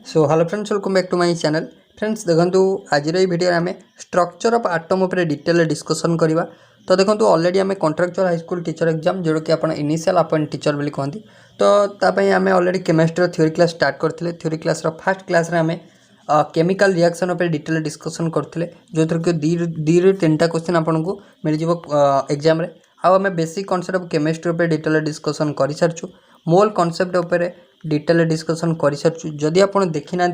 So hello friends, welcome back to my channel. Friends देखो आज video आम structure of atom उपर detail discussion करवा। तो देखो ऑलरेडी आम contractual high school teacher exam जोड़ा कि आप इनिशियल अपॉइंट टीचर बोली कहते। तो तापाई आम already chemistry theory class start करते। थ्योरी क्लास फर्स्ट क्लास आम केमिकल रिएक्शन उपर डिटेल डिस्कसन करते, जो थर कि दी रु 3टा क्वेश्चन आपको मिल जाव एग्जाम रे। आम बेसिक कॉन्सेप्ट ऑफ केमिस्ट्री उपर डिटेल डिस्कसन कर सारी, मोल कॉन्सेप्ट उपर डिटेल डिस्कसन कर सारी। जदि आप देखी ना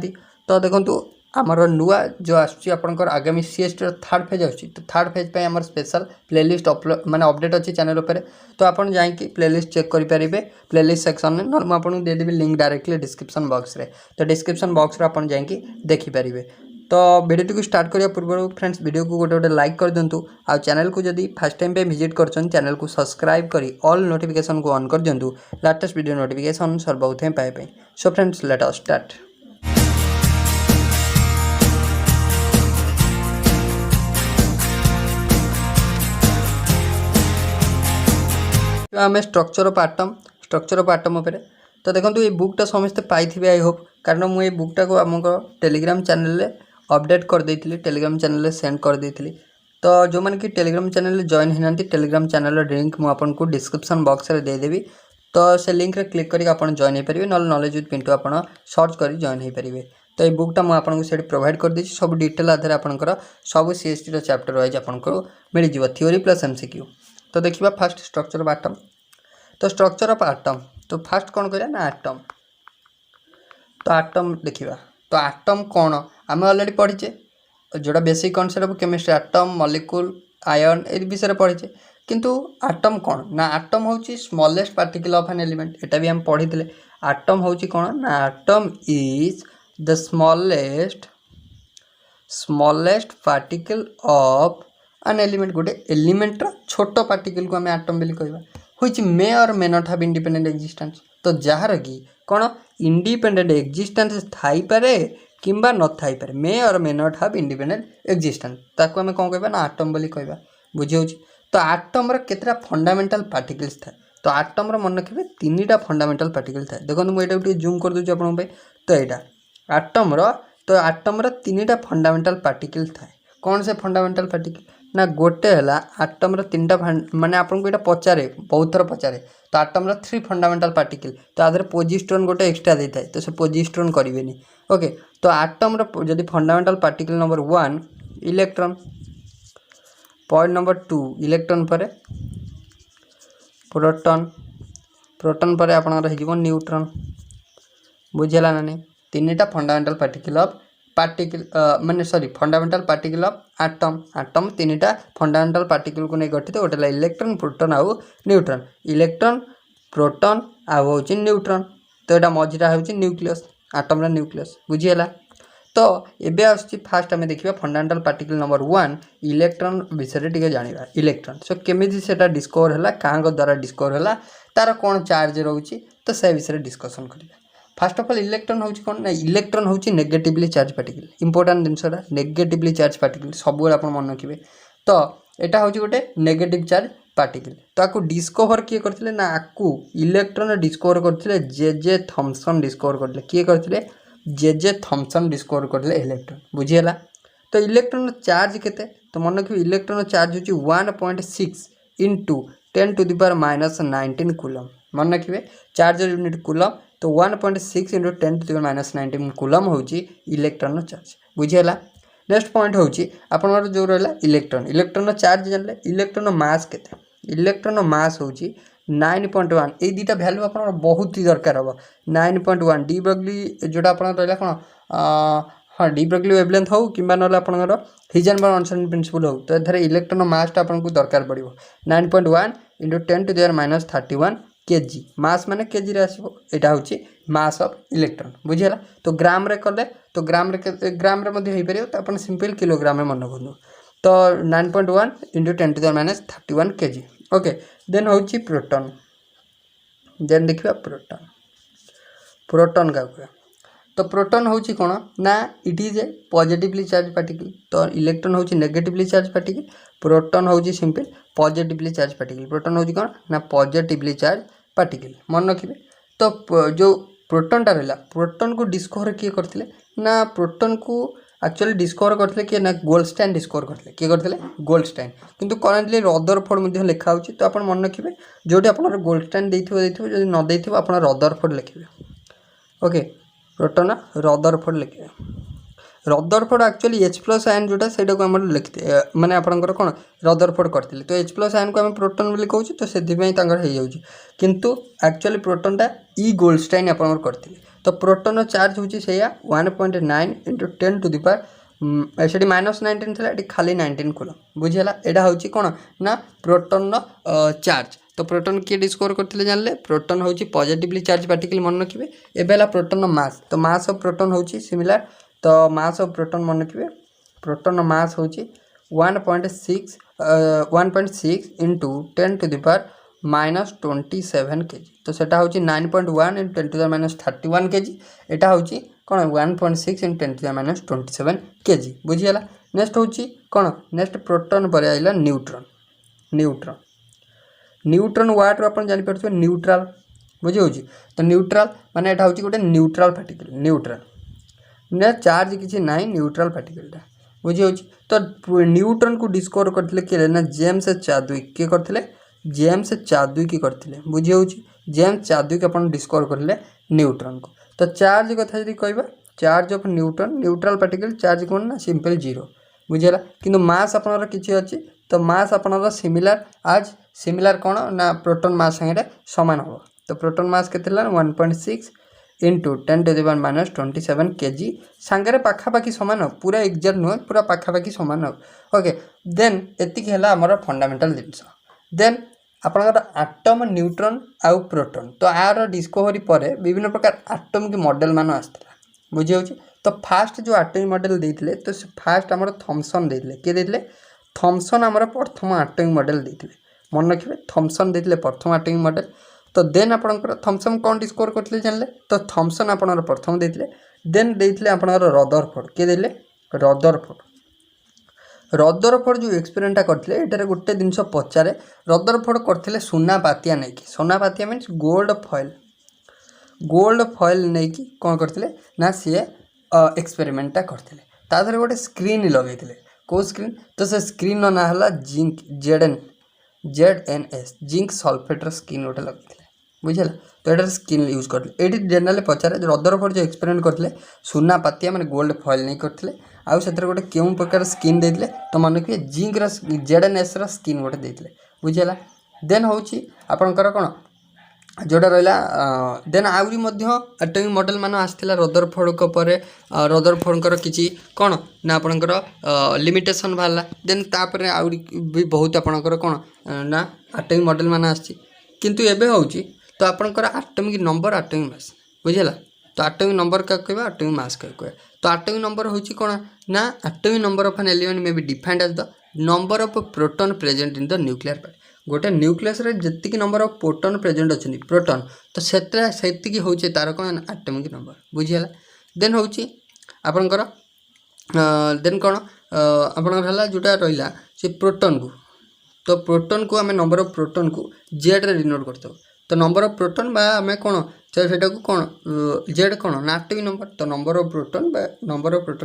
तो देखो आमर नुआ जो आसपर आगामी सीएसटी थर्ड फेज आस, तो थर्ड फेज पे आमर स्पेशल प्लेलिस्ट अपलोड माने अपडेट अच्छी चैनल उपर। तो आप जाकि प्लेलिस्ट चेक करेंगे प्लेलिस्ट सेक्शन में, ना मुझे देदेवी लिंक डायरेक्टली डिस्क्रिप्शन बॉक्स रे। तो डिस्क्रिप्शन बॉक्स रे आप जाकि देखिपारे। तो वीडियो को स्टार्ट करिया पूर्व फ्रेंड्स वीडियो को गोटे गोटे लाइक कर दिंतु। आ चैनल को जदि फर्स्ट टाइम पे विजिट कर चैनल को सब्सक्राइब करी ऑल नोटिफिकेशन को ऑन कर दिंतु, लेटेस्ट वीडियो नोटिफिकेशन सर्वप्रथम पाए। So friends let us start. आम स्ट्रक्चर ऑफ आटम उपर। तो देखो ये बुकटा समस्ते पाई आई होप, कारण मुझे बुकटा को आम टेलीग्राम चैनल अपडेट कर देती, टेलीग्राम चैनल सेंड कर देती। तो जो मैंने कि टेलीग्राम चैनल जॉइन होना, टेलीग्राम चैनल लिंक मुझे डिस्क्रिप्शन बॉक्स में देदेवी। तो से लिंक रे क्लिक करके आप जॉइन हो पारे, ना नॉलेज विथ पिंटू आप सर्च कर जॉइन हो पारे। तो ये बुकटा मुझे प्रोवाइड कर दी, सब डिटेल आधार आपंकर सब सीएसटी चैप्टर वाइज आपको मिल जाए थ्योरी प्लस एमसीक्यू। तो देखिए फास्ट स्ट्रक्चर ऑफ आटम। तो स्ट्रक्चर ऑफ आटम तो फास्ट कौन कह ना आटम। तो आटम देखिए, तो आटम कौन आम ऑलरेडी पढ़ीचे, जोड़ा basic concept of chemistry atom molecule ion ए विषय पढ़ीचे। किंतु आटम कौन ना आटम होची smallest particle of an element, एटा भी हम पढ़ी थे। आटम होची कौन ना atom is the smallest particle of an element. गोटे एलिमेंट छोट पार्टिकल को आम आटम बोली कहवा, which may or may not have independent existence. तो जार कि कौन इंडिपेंडेंट एग्जिस्टेंस थाई पारे किंबा न थाई पारे, मे or may not have independent existence, ताको आम कौन कहबा ना आटम बोली कहबा। बुझे। तो आटम केतटा फंडामेंटल पार्टिकल्स थाए। तो आटम मन रखिए 3टा फंडामेंटल पार्टिकल थाए। देखो मुझे जूम कर दूँ आप। तो यहाँ आटम तो आटम 3टा फंडामेंटल पार्टिकल थाए। कौन से फंडामेंटल पार्टिकल ना गोटे है आटम 3टा माने आपको यहाँ पचारे बहुत थर पचारे। तो आटम 3 फंडामेंटल पार्टिकल, तो आधे पोजिस्ट्रोन गोटे एक्सट्रा देता है, तो से पोजिस्ट्रोन करेंगे। ओके। तो आटम जदि fundamental particle number 1 electron, point number 2 electron पर प्रोटॉन, प्रोटॉन पर आपन न्यूट्रॉन। बुझेगा ना नहीं, 3टा फंडामेंटल पार्टिकल ऑफ माने sorry fundamental particle of atom. Atom 3टा फंडामेंटल पार्टिकल को नहीं गठित, गोटे इलेक्ट्रॉन प्रोटॉन आउ न्यूट्रॉन। इलेक्ट्रॉन प्रोटॉन आउ होची न्यूट्रॉन। तो यहाँ मझीरा होची न्यूक्लियस, आटम न्यूक्लियस। बुझीगला। तो एबे आसछि फास्ट आमे देखिबा फंडामेंटल पार्टिकल नंबर 1 इलेक्ट्रॉन विषय टिके जानिबा। इलेक्ट्रॉन सो केमिति सेटा डिस्कवर हला, कांग द्वारा डिस्कवर हला, तार कोन चार्ज रहउछि, तो से विषय डिस्कशन करिबा। फर्स्ट ऑफ ऑल इलेक्ट्रॉन होची कोन ना इलेक्ट्रॉन होची नेगेटिवली चार्ज पार्टिकल। इंपोर्टेंट जिनसरा नेगेटिवली चार्ज पार्टिकल सब आपण मन रखिबे। तो एटा होची गोटे नेगेटिव चार्ज पार्टिकल। तो आकु डिस्कवर किए करथिले ना आकु इलेक्ट्रॉन डिस्कवर करथिले जे थॉमसन डिस्कवर करथिले। किए करथिले जे थॉमसन डिस्कवर करथिले इलेक्ट्रॉन। बुझीगला। तो इलेक्ट्रॉन चार्ज केते, तो मन रखिबे इलेक्ट्रॉन चार्ज होची 1.6 into 10 to the power -19 coulomb. मन रखिबे चार्ज यूनिट कूलम, तो 1.6 into 10 to the power -19 coulomb होची इलेक्ट्रॉन चार्ज। बुझीगला। नेक्स्ट पॉइंट होची आपनर जो रहला इलेक्ट्रॉन, इलेक्ट्रॉन चार्ज जानले। इलेक्ट्रॉन मास केते, इलेक्ट्रॉन मास होची 9.1। ये दुटा भैल्यू आप बहुत ही दरकार हम। 9.1 डी ब्रगली जोटा आप रहा कौन हाँ डी ब्रगली वेवलेंथ हो कि आपंकर हिजनबर्ग अनसाइंड प्रिंसिपल हो। तो ये इलेक्ट्रॉन मास आपको दरकार पड़ो 9.1 into 10 to the power -31 KG. Mass माने केजी रे आसीबो, एटा होची मास ऑफ इलेक्ट्रॉन। बुझीगला। तो ग्राम रे कले, तो ग्राम रे मध्ये होई परियो, तो अपन सिंपल किलोग्राम में मन रखु। तो 9.1 into 10 to the power -31 KG. Okay. Then होची प्रोटॉन। देन देखिबा प्रोटॉन, प्रोटॉन का कह। तो प्रोटॉन होची कोन ना it is a positively charge particle. तो इलेक्ट्रॉन होची नेगेटिवली चार्ज पार्टिकल, प्रोटॉन होची simple positively charge particle. Proton होची कोन ना पॉजिटिवली चार्ज पार्टिकल। मन रखिबे। तो जो प्रोटोनटा रहा प्रोटोन को डिस्कवर किए करते ना प्रोटोन को एक्चुअली डिस्कवर करते किए ना गोल्डस्टाइन डिस्कवर करते किए करते गोल्डस्टाइन किंतु करेन्टली रदरफोर्ड लिखा होची तो आप मन रखिए जोटी आप गोल्डस्टाइन देथिबो जदि न देथिबो आप रदरफोर्ड लिखिए ओके प्रोटोन रदरफोर्ड लिखिए रदरफोर्ड एक्चुअली H+ आयन जोटा से लिखते माने आपंकर कौन रदरफोर्ड करते तो H+ आयन को आम प्रोटोन बोली कहूँ तो से किंतु एक्चुअली प्रोटोनटा ई गोल्डस्टाइन आप करते तो प्रोटोन चार्ज होची 1.9 × 10⁻⁻⁻⁻⁻ से -19 था ये खाली 19 कूलम बुझीगला यहाँ हूँ कौन ना प्रोटोन चार्ज तो प्रोटोन किए डिस्कवर करते जानले प्रोटोन हूँ पॉजिटिवली चार्ज पार्टिकल मन रखिए एवं प्रोटोन मास तो मास ऑफ प्रोटोन हूँ सिमिलर तो मास ऑफ प्रोटोन मन रखिए प्रोटोन मास हूँ 1.6 × 10⁻⁻27 kg तो सेटा हूँ 9.1 × 10⁻31 kg यहाँ हूँ कौन 1.6 × 10⁻27 kg बुझीगला नेक्स्ट हूँ कौन नेक्स्ट प्रोटोन पर आइला न्यूट्रॉन न्यूट्रॉन न्यूट्रॉन वार्ड आप जापर न्यूट्रल बुझे तो न्यूट्रल माने यहाँ हूँ गोटे न्यूट्रल पार्टिकल न्यूट्रल ना चार्ज किसी ना न्यूट्रल पार्टिकलटा बुझे तो न्यूट्रॉन को डिस्कवर करते किए ना जेम्स चादविक किए करते जेम्स चादविक करते बुझे जेम्स चादविक आप डिस्कवर करले न्यूट्रॉन को तो चार्ज कथा जी कह charge of neutron neutral particle charge कौन ना सिंपल 0 बुझेगा किंतु मास आपनर किसी अच्छी तो मास आपनर सिमिलर कौन ना प्रोटोन मास संगे सामान हम तो प्रोटोन मास के 1.6 × 10⁻⁻27 kg सांगे पाखापाखि सामान पूरा एक्जाक्ट नुह पूरा पाखापाखि सामान ओके देन एतिक है आमर फंडामेंटल जिनस देन आपंकर आटम न्यूट्रॉन आउ प्रोटोन तो यार डिस्कवरी पर विभिन्न प्रकार आटमिक मॉडल मान आसला बुझे तो फास्ट जो आटमिक मॉडल देते तो फास्ट आमर थॉमसन देते किए देते थॉमसन आमर प्रथम आटमिक मॉडल देते मन रखिए थॉमसन देते प्रथम आटमिक मॉडल तो देन आपंकर थॉमसन कौन डिस्कवर करते जानले तो थॉमसन आपनर प्रथम देते देन देते आपनकर रदरफोर्ड किए देते रदरफोर्ड जो एक्सपेरिमेंटा करते ये गोटे जिनस पचारे रदरफोर्ड करते सुना पातिया नहीं कि सोना पातिया मीन्स गोल्ड फॉइल नहीं कि कौन करते ना सी एक्सपेरिमेंटा करते तादर गोटे स्क्रीन लगे कौ स्क्रीन तो से स्क्रीन ना है जिंक ZNS जिंक सल्फेटर स्क्रीन गोटे लगे बुझेगा तो ये स्क्रीन यूज करते ये जनरली पचारे रदरफोर्ड जो एक्सपेरिमेंट करते सुना पातिया मैंने गोल्ड फॉइल नहीं करते आउ से गोटे क्यों प्रकार स्क्रीन देते तो मन रखिए जिंक ZNS स्क्रीन गोटे देते बुझेगा देन हूँ आपंकर कौन जोटा रहा देन आउरी आटमिक मॉडल मान आसला रदरफोर्ड रदरफोर्ड किसी कौन ना आपंकर लिमिटेशन बाहर देन तापर आउरी भी बहुत आपंकर कौन ना आटमिक मॉडल मान आसी किंतु एबे होची तो आपंकर आटमिक नंबर आटमिक मास बुझेगा तो आटमिक नंबर क्या कहवा आटमिक मास क्या कहवा तो आटमिक नंबर होची कौन ना atomic number of an element may be defined as the number of proton present in the nuclear part गोटे न्यूक्लियस रे जतिक नंबर ऑफ प्रोटॉन प्रेजेंट अच्छी प्रोटॉन तो से हूँ तार कौन आटमिक नंबर बुझीगला देन हूँ आपंकर देन कौन आपंकर जोटा रहा से प्रोटॉन को तो प्रोटॉन को आम नंबर ऑफ प्रोटॉन को जेड रे डिनोट करते तो नंबर ऑफ प्रोटॉन आम कौन से कौन जेड कौन ना आटमिक नंबर तो नंबर ऑफ प्रोटॉन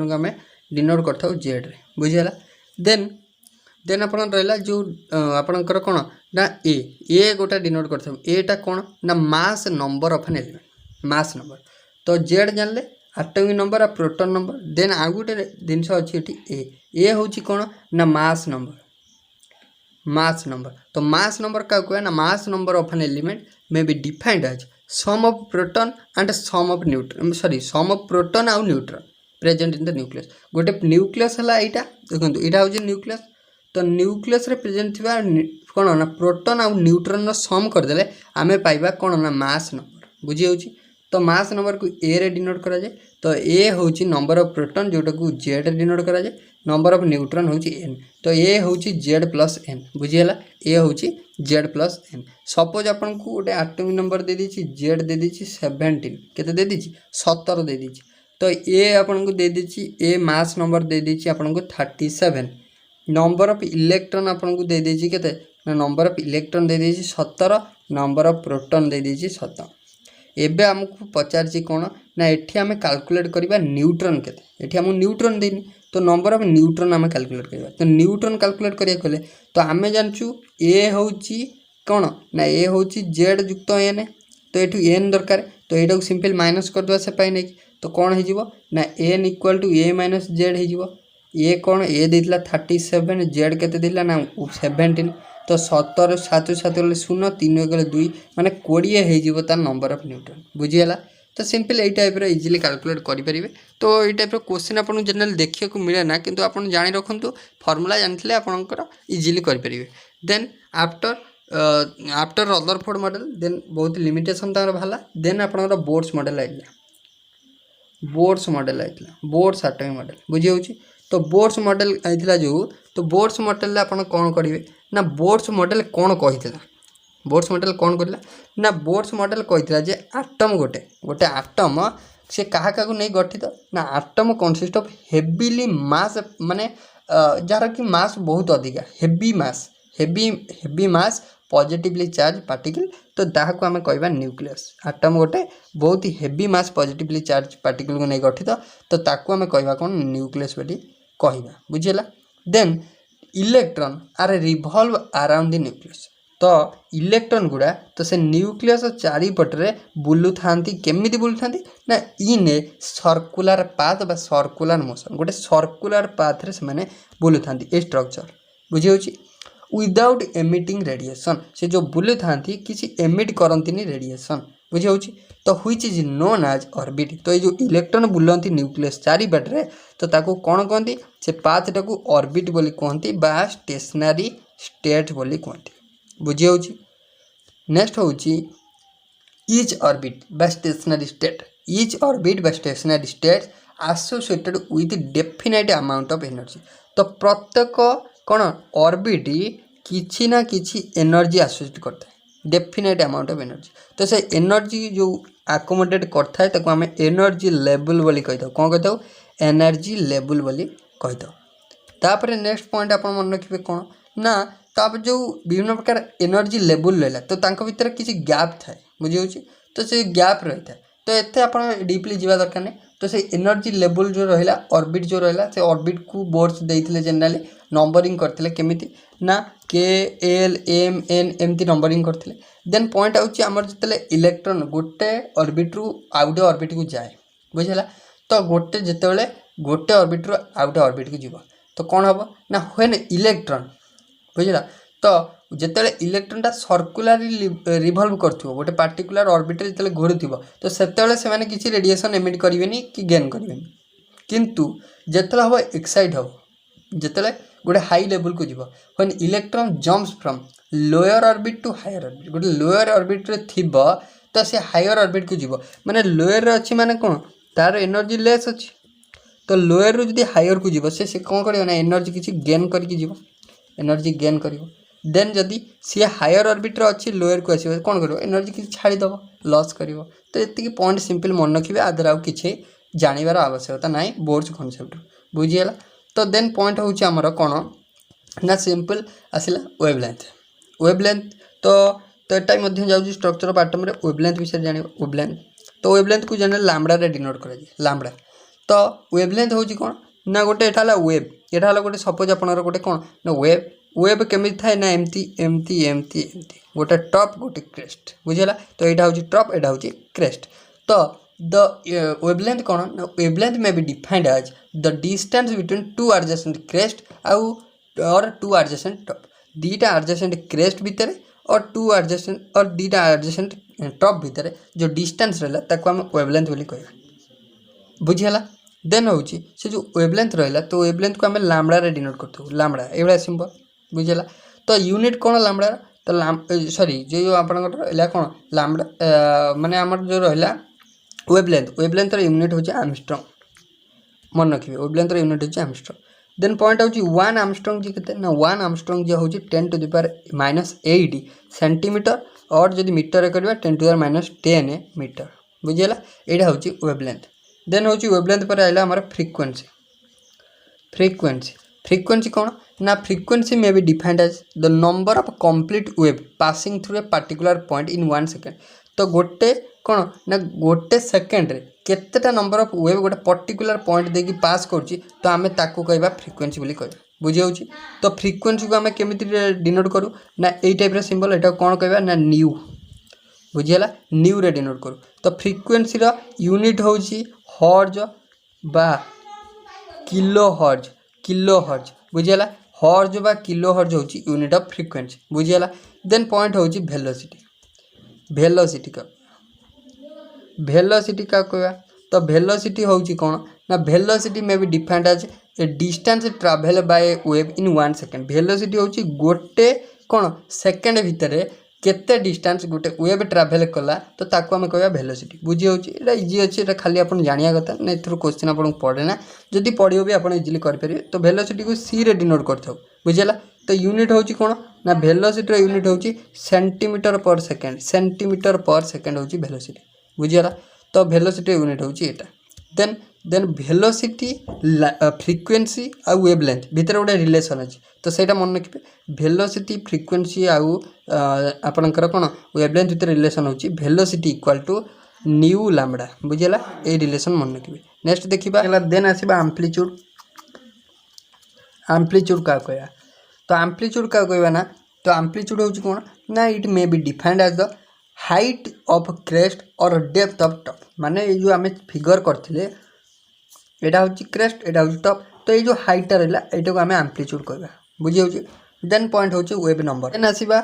को आम डिनोट करता जेड रे बुझीगला देन आप रहा जो आपंकर कौन ना ए गोटा डिनोट करता एटा कौन ना mass number of an element mass number तो जेड जानले आटमिक नंबर आ प्रोटॉन नंबर देन आउ गोटे जिनस अच्छी ए हूँ कौन ना मास नंबर तो मास नंबर क्या कहना ना mass number of an element may be defined as sum of proton and sum of neutron sum of proton आउ neutron present in the nucleus गोटे न्यूक्लियस है यहाँ देखो यहाँ हूँ न्यूक्लियस तो न्यूक्लियस रे प्रेजेंट थिबा कौन ना प्रोटॉन आउ न्यूट्रॉन सम करदे आमे पाइबा कौन ना मास नंबर बुझी होची तो मास नंबर को ए रे डिनोट करा जाए तो ए होची नंबर ऑफ प्रोटॉन जोटा को जेड रे डिनोट करा जाए नंबर ऑफ न्यूट्रॉन होची एन तो ए होची जेड प्लस एन बुझीगला ए होची जेड प्लस एन सपोज आपन को गोटे आटमिक नंबर दे दीची जेड दे दीची 17 केते दे दीची 17 दे दीची तो ए आपन को दे दीची ए मास नंबर दे दीची आपन को 37 नंबर ऑफ इलेक्ट्रॉन आपन को दे दीची केते ना नंबर ऑफ इलेक्ट्रॉन दे दीची 17 नंबर ऑफ प्रोटॉन दे दीची 17 एबे आमको पचार कौन ना एठी आम कैलकुलेट करवा न्यूट्रन के एठी आम न्यूट्रन देनी तो नंबर ऑफ न्यूट्रन आम कैलकुलेट करवा तो न्यूट्रन कैलकुलेट करिया कले तो आम जानचु ए होची कौन ना ए होची जेड युक्त एन तो ये एन दरकार तो यहाँ सिंपल माइनस करदे से पाई नहीं तो कौन हो ना N equal to A minus Z हो ये कौन ए देला 37 जेड के ना 17 तो 17 7 7 0 3 गले 2 माने 20 हो तार नंबर ऑफ न्यूट्रन बुझीगला तो सिंपल यही टाइप इजिली कैलकुलेट करेंगे तो ये टाइप क्वेश्चन आपको जनरल देखा मिले ना किंतु आप जानी रखु फर्मूला जानते आपंकर इजिली करेंगे then after Rutherford model then बहुत लिमिटेशन बाहर देन आप बोर्ड्स मॉडल आई बोर्ड्स एटॉमिक मॉडल बुझी तो बोर्ड्स मॉडल आई जो तो बोर्ड्स मॉडल आप कौन करेंगे ना बोर्ड्स मॉडल कौन कही बोर्ड्स मॉडल कौन कर ना बोर्ड्स मॉडल कही जे आटम गोटे गोटे आटम से क्या नहीं गठित ना आटम कनसिस्ट ऑफ हेवीली मास माने जार कि मास बहुत अधिका हेवी मास पॉजिटिवली चार्ज पार्टिकल तो ताकू आम कहवा न्यूक्लियस आटम गोटे बहुत ही हेवी मास पॉजिटिवली चार्ज पार्टिकल को नहीं गठित तो ताकू आम कहवा कौन न्यूक्लियस बोली कहवा बुझीला then electron are revolve around the nucleus तो इलेक्ट्रॉन गुड़ा तो से न्यूक्लियस चारिपटे बुलू था केमी बुलू था ना इन ए सर्कुलर पाथ बा सर्कुलर मोशन गोटे सर्कुलर पाथ रे से माने बुलू था स्ट्रक्चर बुझी विदाउट एमिटिंग रेडिएशन से जो बुलू था किसी एमिट करती रेडिएशन बुझी तो which is known as orbit तो ये जो इलेक्ट्रॉन बुलती न्यूक्लियस चारिपटे तो ताको कौन कहती से पाथ टाक ऑर्बिट बोली कहती बा स्टेशनरी स्टेट बोली कहती बुझी नेक्स्ट हूँ इच ऑर्बिट बा स्टेशनरी स्टेट इच ऑर्बिट बा stationery state associated with definite amount of energy तो प्रत्येक कौन ऑर्बिट किसी ना किसी एनर्जी एसोसिएट करता है डेफिनाइट अमाउंट ऑफ एनर्जी तो से एनर्जी जो आकोमोडेट करता है ताको आमे एनर्जी लेवल बोली कही था कौन कही था एनर्जी लेवल बोली कही था तापर नेक्स्ट पॉइंट आप मन रखिए कौन ना तापर जो विभिन्न प्रकार एनर्जी लेवल रहा तो तांको भीतर किसी गैप थाए बुझी तो से गैप रही था तो एते आप डीपली जावा दरकार नहीं तो से एनर्जी लेवल जो रहा ऑर्बिट जो रहा से ऑर्बिट को बोर्ड्स देते जनरली नंबरिंग करते केमिति ना के एल एम एन एमती नंबरिंग करते देन पॉइंट आमर जो इलेक्ट्रॉन गोटे ऑर्बिट रु आउ गोटे ऑर्बिट को जाए बुझेगा तो गोटे जिते गोटे ऑर्बिट रु आउ गोटे ऑर्बिट को जीव तो कौन हम ना व्हेन इलेक्ट्रॉन बुझेगा तो जिते इलेक्ट्रॉनटा सर्कुलारी रिवॉल्व कर गोटे पार्टिकुलर ऑर्बिट जो घूरुव तो से किसी रेडिएशन एमिट करेंगे कि गेन करेंगे किंतु जिते हम एक्साइट हम जिते गोटे हाई लेवल को जीव when electron jumps from lower orbit to higher orbit गोटे लोअर ऑर्बिट रे थिबो तो से हायर ऑर्बिट को जीव माने लोअर रे अच्छी माने कौन तार एनर्जी लेस अच्छी तो लोअर रू जब हायर को जीव से कौन कर एनर्जी किसी गेन करके जीव एनर्जी गेन कर देन जदि सी हायर ऑर्बिट रे अच्छी लोअर को आसो कौन कर एनर्जी किसी छाड़ीदेव लॉस कर तो ये पॉइंट सिंपल मन रखिए आदर आउ कि जानवर आवश्यकता ना बोर्ड्स कनसेप्ट बुझीगला तो देन पॉइंट हूँ आमर कौन ना सिंपल आसला वेवलेंथ तो यहाँ जाऊँ स्ट्रक्चर ऑफ एटम रे वेवलेंथ विषय जान वेवलेंथ तो वेवलेंथ को जनरल लैम्बडा रे डिनोट कर लैम्बडा तो वेवलेंथ हूँ कौन ना गोटे एटा वेव एटा गोटे सपोज आपनर गोटे कौन ना वेव केमी थाए ना एमती एमती एमती एमती गोटे टॉप गोटे क्रेस्ट बुझेगा तो यहाँ हूँ टॉप यहाँ हूँ क्रेस्ट तो the wavelength कौन ना wavelength may be defined as the distance between two adjacent crest और two adjacent top दीटा adjacent crest भितर और two adjacent और दीटा adjacent top भितर जो distance रहा ताको हम wavelength बोली कहवा बुझीगला देन हूँ से जो वेवलेंथ रहा तो वेवलेंथ को आम लैम्बडा रे डिनोट करते लैम्बडा ये सिंबल बुझेगा तो यूनिट कौन लैम्बडा तो सॉरी जो आपंकर कौन लैम्बडा माने आमर जो रहा वेवलेंथ यूनिट हूँ आर्मस्ट्रांग मन रखिए वेवलेंथ यूनिट हूँ आर्मस्ट्रांग देन पॉइंट हूँ वन आर्मस्ट्रांग जी के ना वन आर्मस्ट्रांग जो हूँ 10⁻⁸ सेंटीमीटर और जब मीटर करवा 10⁻⁻10 मीटर बुझीगला यहाँ हूँ वेवलेंथ देन हूँ वेवलेंथ पर आइला हमारा फ्रीक्वेंसी कौन ना frequency may be defined as the number of complete wave passing through a particular point in 1 second तो गोटे कौन ना गोटे सेकेंड रे केतेटा नंबर ऑफ वेव गोटे पर्टिकुलर पॉइंट देकी पास करछि तो आमे ताकू कहबा फ्रीक्वेंसी बोली कहबा बुझी होछि। तो फ्रीक्वेंसी को आमे केमिति डिनोट करू ना एई टाइप रे सिंबल एटा कोन कहबा ना न्यू बुझीला न्यू रे डिनोट करू। तो फ्रीक्वेंसी रो यूनिट होछि हर्ज बा किलो हर्ज बुझीला हर्ज बा किलो हर्ज होछि यूनिट ऑफ फ्रीक्वेंसी बुझीला। देन पॉइंट होछि वेलोसिटी का कहबा। तो वेलोसिटी होछि कोन ना वेलोसिटी में भी defined as a distance travel by wave in 1 second. Velocity होछि गोटे कोन सेकंड भितर केते डिस्टेंस गोटे वेव ट्रैवल कला तो ताको हम कहबा वेलोसिटी बुझी होछि। एटा इजी अछि एटा खाली अपन जानिया कथा नै थ्रू क्वेश्चन अपन पढे ना जदी पढियो भी अपन इजीली कर परिबे। तो वेलोसिटी को सी रे डिनोट करथौ बुझिला। तो यूनिट होछि कोन ना वेलोसिटी रो यूनिट होछि सेंटीमीटर पर सेकंड होछि वेलोसिटी बुझिला। तो वेलोसिटी यूनिट होछि एटा। देन वेलोसिटी फ्रीक्वेंसी आ वेवलेंथ भितर गोटे रिलेशन अछि तो सेटा मन रखिबे। वेलोसिटी फ्रीक्वेंसी आ आपनकर कोन वेवलेंथ भितर रिलेशन होछि velocity equal to nu lambda बुझिला। ए रिलेशन मन रखिबे। नेक्स्ट देखिबा देन आसीबा एम्पलीट्यूड का कहया। तो एम्पलीट्यूड का कहबा ना तो एम्पलीट्यूड होछि कोन ना it may be defined as the height of crest और डेप्थ ऑफ टॉप। माने ये जो आमे फिगर करथिले एटा होछि क्रेस्ट एटा होछि टॉप। तो ये जो हाइट रहला एटा को आमे एम्पलीट्यूड कहबा बुझी होछि। देन पॉइंट होछि वेव नंबर। देन आसीबा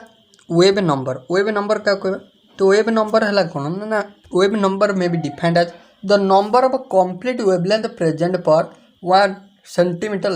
वेव नंबर का कहबा। तो वेव नंबर हला कोन ना wave number may be defined as the number of complete wavelength present per 1 centimetre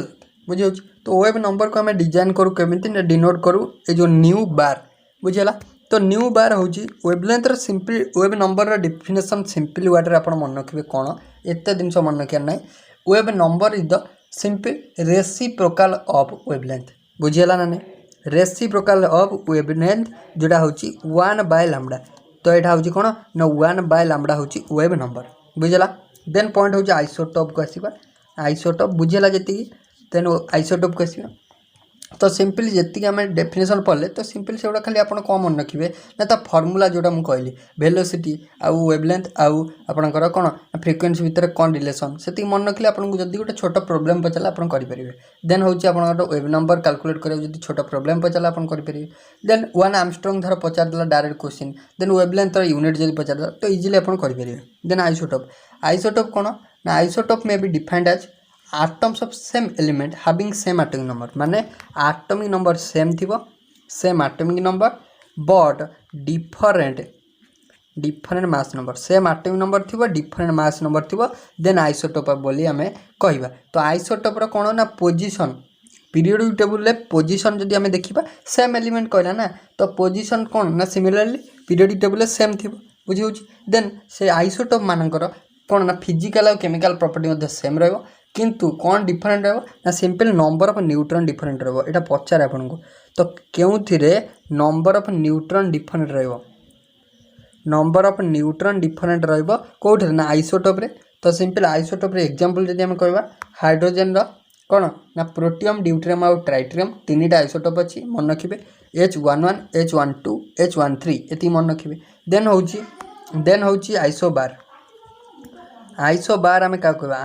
बुझी होछि। तो वेव नंबर को हमें डिजाइन करू केमिति ना डिनोट करू ए जो न्यू बार बुझिला। तो न्यू बार होछि वेवलेंथ रो सिंपल वेव नंबर रो डेफिनेशन सिंपल वर्ड रे आपण मन रखिबे कोन एते दिनस मन रखिया नै। Wave number is the simple reciprocal of wavelength बुझिला ना नै। रेसिप्रोकल ऑफ वेवलेंथ जोटा होछि 1/λ। तो एटा होछि कोन ना 1/λ होछि वेव नंबर बुझिला। देन पॉइंट होछि आइसोटोप को आसीबा। आइसोटोप बुझिला जति देन आइसोटोप को आसीबा। तो सिंपली जेति आम डेफिनेशन पढ़ले तो सिंपली से खाली आप मन रखिए ना तो फर्मूला जोटा मुझे कहली वेलोसिटी आउ वेवलेंथ आउ आपंकर कौन फ्रिक्वेंसी भितर कौन रिलेसन से मन रखिले आपको जब गोटे छोट प्रोब्लेम पचारा आप करेंगे। देन हूँ आप वेव नंबर कैलकुलेट करेंगे जो छोट प्रोब्लेम पचारा आप करेंगे। देन वन आर्मस्ट्रांग धर पचारदेला direct question then wavelength unit जब पचारदेला तो इजिली आप करेंगे। देन आइसोटोप कौन ना आइसोटोप में भी defined as atoms of same element having same atomic number माने atomic number same थिबो same atomic number but different mass number same atomic number थिबो different mass number थिबो then isotope बोली हमें कहबा। तो आइसोटोप रो कोन ना पोजीशन पीरियोडिक टेबल ले पोजीशन जदि हमें देखिबा सेम एलिमेंट कहला ना तो पोजीशन कोन ना सिमिलरली पीरियोडिक टेबल ले सेम थिबो बुझी होछि। देन से आइसोटोप मानकर कोन ना फिजिकल और केमिकल प्रॉपर्टी मध्ये सेम रहबो किंतु कौन डिफरेंट रहो ना simple number of neutron different रहो एटा पचारे आपन को। तो केउ थिरे नंबर ऑफ न्यूट्रॉन डिफरेंट रहो नंबर ऑफ न्यूट्रॉन डिफरेंट रहो कोठे ना आइसोटोप रे। तो सिंपल आइसोटोप रे एग्जांपल जदि हम कहबा हाइड्रोजन रो कोन ना प्रोटियम ड्यूटेरियम और ट्राइटेरियम तीनटा आइसोटोप अछि मन रखिबे H11 H12 H13 एति मन रखिबे। देन होची आइसोबार हमें का कहबा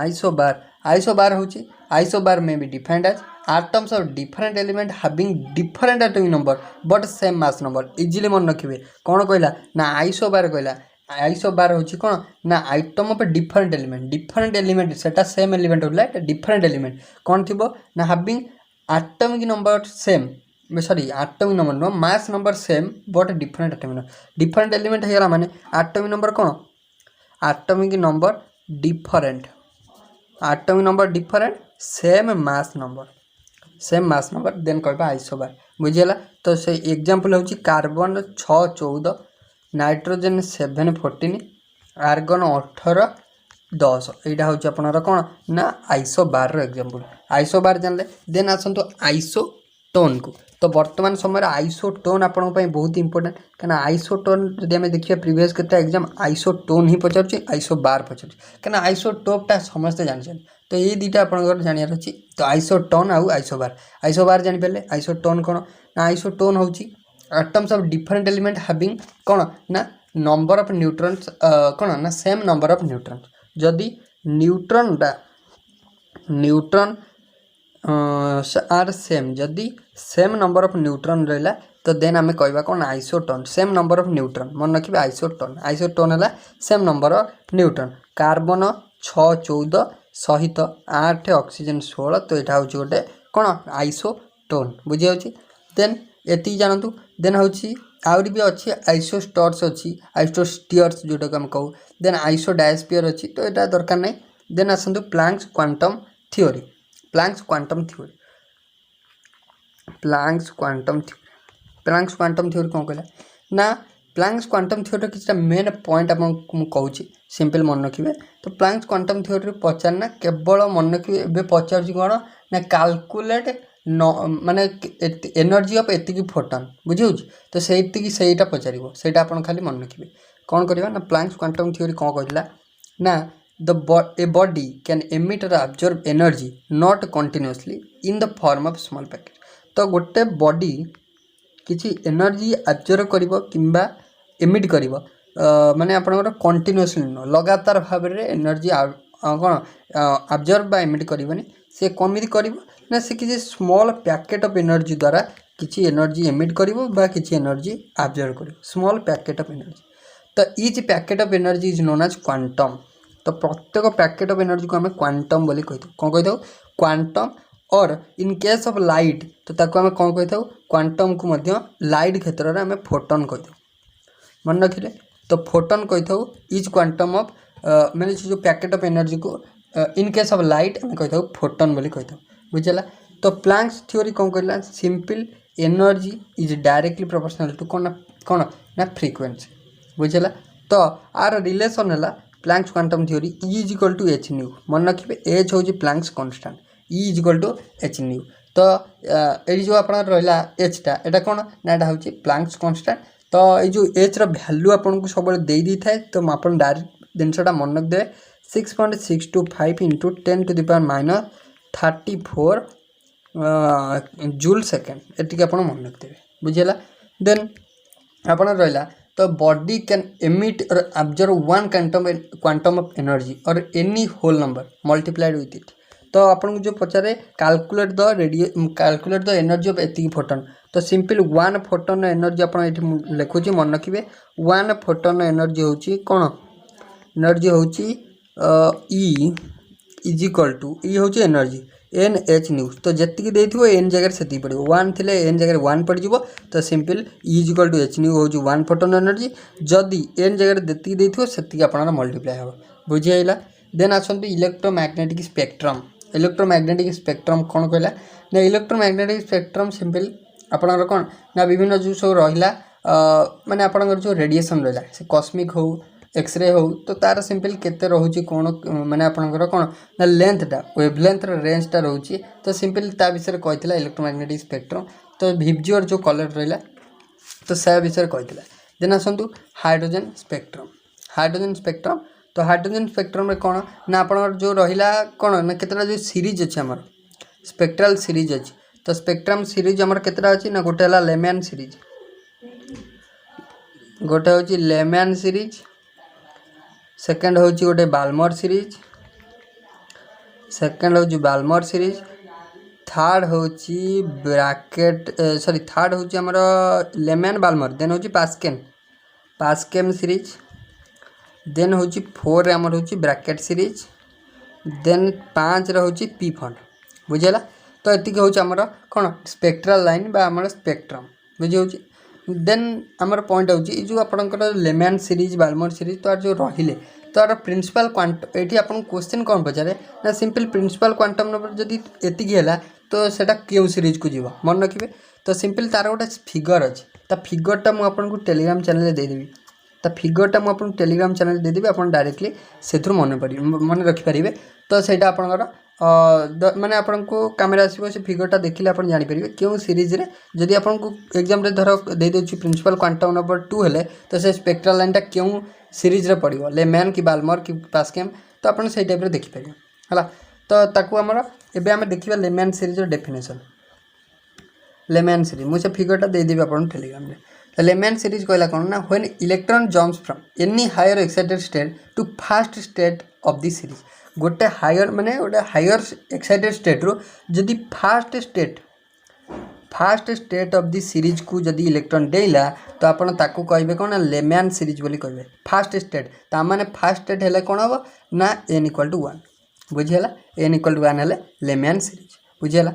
आइसोबार होची आइसोबार में भी defined as atoms of different element having different atomic number but same mass number easily मन रखिबे। कौन कहला ना आइसोबार कहला आइसोबार होची कौन ना आइटम ऑफ डिफरेंट एलिमेंट सेटा सेम एलिमेंट होला डिफरेंट एलिमेंट कौन थिबो ना having atomic number same atomic number no mass number same but different atomic number different element हेला माने atomic number कौन atomic number different same mass number then कहबा isobar बुझिला। तो से एग्जांपल होची कार्बन 614 नाइट्रोजन 714 आर्गन 18 10 एटा होची आपनर कोन ना आइसोबार रो एग्जांपल। आइसोबार जानले देन आसंतो आइसोटोन को। तो वर्तमान समय आइसोटोन आपण पई बहुत इंपोर्टेंट कना आइसोटोन जदि हम देखिए प्रीवियस केता एग्जाम आइसोटोन ही पचारछि आइसोबार पचारछि कना आइसोटोपटा समस्त जानि तो ये दुटा आपनकर जानियार अछि। तो आइसोटोन आउ आइसोबार जानि पेले आइसोटोन कोन ना आइसोटोन होछि atoms of different element having कोन ना नंबर ऑफ न्यूट्रॉन्स कौन ना सेम नंबर ऑफ न्यूट्रॉन्स जदि न्यूट्रॉन आर सेम जदि सेम नंबर ऑफ न्यूट्रॉन रहा तो देन आम कहवा कौन isotone same number of neutron मन रखिए आइसोटोन है same number of neutron carbon 614 सहित 8 ऑक्सीजन 16 तो यहाँ हूँ गोटे कौन आइसोटोन बुझी देन एति जानतु देन हूँ आहरी भी अच्छी आइसोस्टर्स अच्छी आइसोस्टियर्स जोटा को आम कहू देन आइसोडायस्पियर अच्छी तो यहाँ दरकार नहीं देन आसतु Planck's quantum theory Planck's quantum theory कौन कहला ना प्लांक्स क्वांटम थ्योरी किसी मेन पॉइंट आपको कहूँ सिंपल मन रखिए तो प्लांक्स क्वांटम थ्योरी पचारना केवल मन रखिए ए पचार कौन ना कैलकुलेट माने एनर्जी ऑफ एतिकी फोटन बुझे तो सहीटा पचार से आप खाली मन रखिए कौन करवा ना प्लांक्स क्वांटम थ्योरी कौन कहला ना a body can emit or absorb energy not continuously in the form of small packet तो गोटे बॉडी किसी एनर्जी absorb करिवो किंबा एमिट करिवो माने आपनकर कंटिन्यूअसली न लगातार भाव में एनर्जी कौन absorb बा एमिट करिवनी से कमिति करिवो ना से किसी स्मॉल पैकेट ऑफ एनर्जी द्वारा किसी एनर्जी एमिट करिवो बा किसी एनर्जी absorb करिवो स्मॉल पैकेट ऑफ एनर्जी तो each packet of energy is known as quantum तो प्रत्येक पैकेट ऑफ एनर्जी को आम क्वांटम बोली कही कौन कही क्वांटम और इन केस ऑफ लाइट तो ताको आम कौन कही क्वांटम को मध्य लाइट क्षेत्र में आम फोटन कही मन रखिले तो फोटन कही इज क्वांटम ऑफ मैंने जो पैकेट ऑफ एनर्जी को इन केस ऑफ लाइट आम कही फोटन बोली कही बुझला तो प्लांक्स थ्योरी कौन कहला simple energy is directly proportional to कौन ना फ्रीक्वेंसी बुझला तो आर रिलेशन है Planck's quantum theory E is equal to H nu मन रखिए एच हूँ Planck's constant E is equal to H nu तो ये जो आप रहा एचटा यहाँ कौन ना यहाँ हूँ प्लांक्स कन्स्टांट तो ये जो एच रैल्यू आपको सब दे था तो आप डायरेक्ट जिनसा मन रखिदे 6.625 into 10 to the power minus 34 joule second एटिक आप मन रखिदेवे बुझेगा देन आप रहा तो बॉडी कैन एमिट और absorb one quantum of energy और any whole number multiplied with it तो आपको जो पचारे कैलकुलेट द एनर्जी ऑफ एति फोटन तो सिंपल वन फोटन एनर्जी आप लिखुची मन रखिए वन फोटन एनर्जी हूँ कौन एनर्जी हूँ E is equal to E हूँ एनर्जी एन एच न्यूज तो जी देथिबो एन जगह से पड़ो वन थे एन जगह वन पड़ो तो simple E is equal to H nu हूँ वन फोटन एनर्जी जदि एन जगह देती देथिबो सेतिकी आपन मल्टीप्लाई हो बुझीला देन आसतु इलेक्ट्रोमैग्नेटिक स्पेक्ट्रम कौन कहला ना इलेक्ट्रोमैग्नेटिक स्पेक्ट्रम सिंपल आपनकर कौन ना विभिन्न जो सब रहा माने आपनकर जो रेडिएशन रहा से कॉस्मिक हो एक्सरे हो तो तार सिंपल केते रोचे कौन माने आपनकर कौन ना लेंथटा वेवलेंथ रेंजटा रोचे तो सिंपल ता विषय कही इलेक्ट्रोमैग्नेटिक स्पेक्ट्रम तो विजुअल जो कलर रहा तो से विषय कही देन आसतु हाइड्रोजन स्पेक्ट्रम तो हाइड्रोजन स्पेक्ट्रम में कौन ना आप जो रहा कौन ना केतटा जो सीरीज अच्छे आमर स्पेक्ट्रल सीरीज अच्छी तो स्पेक्ट्रम सीरीज आमर केतटा अच्छी ना गोटे है लेमैन सीरीज गोटे हूँ लेमैन सीरीज सेकेंड हूँ गोटे बाल्मर सीरीज थर्ड हूँ ब्रैकेट सॉरी थर्ड हूँ आमर लेमैन बाल्मर देन हूँ पास्केम सीरीज देन हूँ 4 आमर हूँ ब्रैकेट सीरीज देन 5 हूँ पी फंड बुझेगा तो ये हूँ आमर कौन स्पेक्ट्रल लाइन बा आमर स्पेक्ट्रम बुझे देन आमर पॉइंट हूँ जो आपंकर लेमैन सीरीज बाल्मर सीरीज तो जो रहिले तो यार प्रिंसिपल क्वांटम ये आपको क्वेश्चन कौन पचारे ना सिंपल प्रिंसिपल क्वांटम नंबर जदि एति है तो सेटा क्यों सीरीज को जीव मन रखिए तो सिंपल तार गोटे फिगर अच्छे तो फिगरटा मुझे टेलीग्राम चैनल देदेवी तो फिगरटा मुझे टेलीग्राम चैनल देदेवी आप डायरेक्टली से मन रखिपारे तो सहीटा आपंकर माने आपको कैमेरा आसो से फिगरटा देखिले आप जानीपर क्यों सीरीज रे जदि आपको एग्जाम धर दे दूसरी प्रिंसिपल क्वांटम नंबर 2 है तो से स्पेक्ट्रल लाइनटा क्यों सीरीज रे पड़ो लेमैन कि बाल्मर कि पास्केम तो आप से टाइप देखिपर है तो ताकू आमर एबे आम देखा layman series definition layman series मुझे फिगरटा देदेवी आप टेलीग्राम रे लेमैन सीरीज कहला कौन ना when electron jumps from any higher excited state to first state of the series गोटे हायर माने गोटे हायर एक्साइटेड स्टेट रो जदि first state of the series को जदि इलेक्ट्रॉन डेला तो आपण ताकू कहबे कोन लेमैन सीरीज बोली कहबे फास्ट स्टेट ता माने फास्ट स्टेट हेले कोन हबो ना n=1 बुझियला n=1 हेले लेमैन सीरीज बुझियला।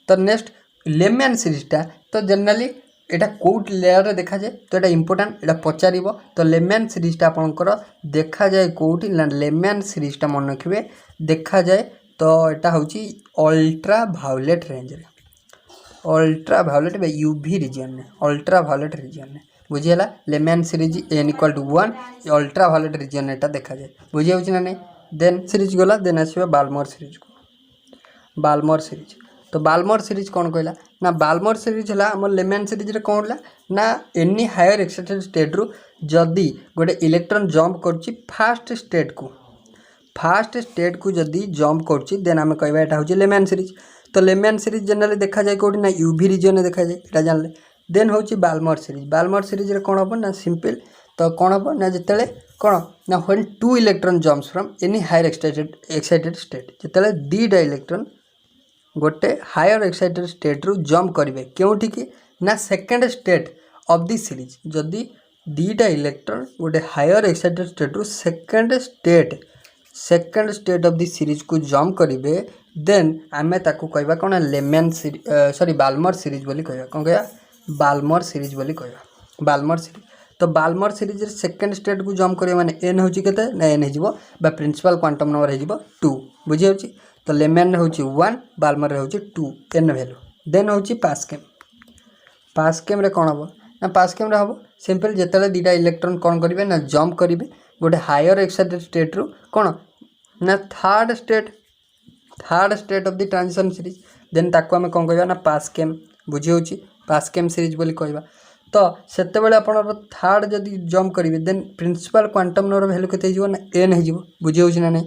तो नेक्स्ट लेमैन सीरीजटा तो जनरली एटा कोट लेयर रे देखा जाए तो एटा इंपोर्टेंट एटा पचारिबो तो लेमैन सीरीजटा आपनकर देखा जाए कोटी लेमैन सीरीजटा मन रखिबे देखा जाए तो एटा होची अल्ट्रा वायोलेट रेंज रे अल्ट्रा वायोलेट बा यूवी रीजन में अल्ट्रा वायोलेट रीजन में बुझियला Lyman series n=1 ultra violet region एटा देखा जाए बुझि होची ना नहीं। देन सीरीज गला देन आसीबा बाल्मर सीरीज को बाल्मर सीरीज तो बाल्मर सीरीज कौन कहला ना बाल्मर सीरीज है आम लेमैन सीरीज रे कौन है ना एनी हायर एक्साइटेड स्टेट रु जदि गोटे इलेक्ट्रॉन जंप करछि फास्ट स्टेट को जदि जंप करछि देन आम कहबा एटा होछि लेमैन सीरीज। तो लेमैन सीरीज जनरली देखा जाए कोठी ना यूवी रीजन में देखा जाए एटा जानले। देन होछि बाल्मर सीरीज रे कौन हम ना सिंपल तो कौन हम ना जितेले कौन ना when two electron jumps from any higher excited state जितेले दीटा इलेक्ट्रॉन गोटे हायर एक्साइटेड स्टेट रु जंप करेंगे क्योंठि कि ना second state of the series जदि दीटा इलेक्ट्रॉन गोटे हायर एक्साइटेड स्टेट रु second state of the series को जंप करेंगे देन आमे ताकू कहबा कोन लेमैन सॉरी बाल्मर सीरीज बोली कहबा कोन कहबा बाल्मर सीरीज बोली कहबा बाल्मर सीरीज। तो बाल्मर सीरीज रे सेकेंड स्टेट को जंप करिया माने n होची केते ना n हिजबो बा प्रिंसिपल क्वांटम नंबर हिजबो 2 बुझि होची। तो लेमैन होची 1 बाल्मर होची 2 n वैल्यू। देन होची पास्केम रे कोन हबो ना पास्केम रे हबो सिंपल जेतले दीटा इलेक्ट्रॉन कोन करिवे ना जंप करिवे गोटे हायर एक्साइटेड स्टेट रु कोन ना third state of the transition series then ताको हमें कोन कहबा ना पास्केम बुझि होची पास्केम सीरीज बोली कहबा। तो सेते बेले आपण थर्ड जदि जंप करिवे then principal quantum number value केते हिजबो ना n हिजबो बुझि होची ना नहीं।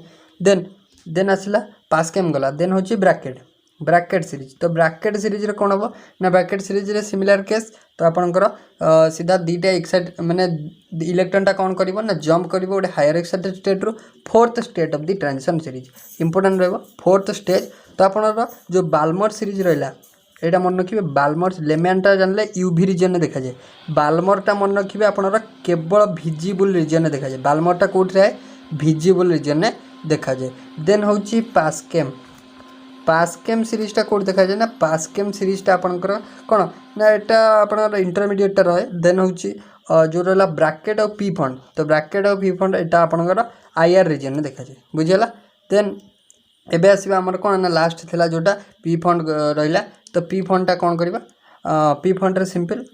देन आसला पास्केम गला देन होची ब्रैकेट सीरीज। तो ब्रैकेट सीरीज रे कोन हबो ना ब्रैकेट सीरीज रे सिमिलर केस तो आपनकर सीधा दीटा एक्साइट माने इलेक्ट्रॉनटा कोन करिवो ना जंप करिवो गोटे हायर एक्साइटेड स्टेट रो fourth state of the transition series important रहबो फोर्थ स्टेज। तो आपनर जो बाल्मर सीरीज रहला एटा मन रखिबे बाल्मर लेमैनटा जानले यूवी रीजन में देखा जाए बाल्मरटा मन रखिबे आपनर केवल विजिबल रीजन में देखा जाए बाल्मरटा कोठी रहे विजिबल रीजन में देखा जाए। देन होची पास्केम सीरीजटा कोड देखा जाए ना पास्केम सीरीजटा आपनकर कोन ना एटा आपनकर इंटरमीडिएट रहे। देन होची जो रहला ब्रैकेट और पी फंड तो ब्रैकेट और पी फंड एटा आपनकर आईआर रीजन में देखा जाए बुझियला। देन एबे आसीबा हमर कोन ना लास्ट थिला जोटा पी फंड रहला तो पी फंडटा कोन करबा पी फंड रे सिंपल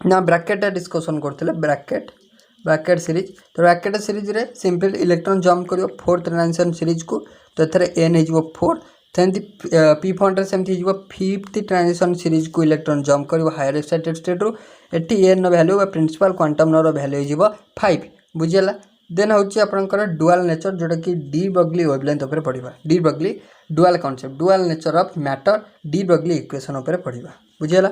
ना ब्रैकेटटा डिस्कशन करथिले ब्रैकेट सीरीज। तो ब्रैकेट सीरीज रे सिंपल इलेक्ट्रॉन जंप करियो फोर्थ ट्रांजिशन सीरीज को तो एथरे n हिजबो 4 सेमती पी फंड रे सेमती हिजबो फिफ्थ ट्रांजिशन सीरीज को इलेक्ट्रॉन जंप करियो हायर एक्साइटेड स्टेट रो एटी n नो वैल्यू बा प्रिंसिपल क्वांटम नंबर वैल्यू हिजबो 5 बुझियला। देन होची आपनकर डुअल नेचर जोटा कि डी ब्रगली वेवलेंथ ऊपर पढिबा de Broglie dual concept dual nature of matter de Broglie equation ऊपर पढिबा बुझियला।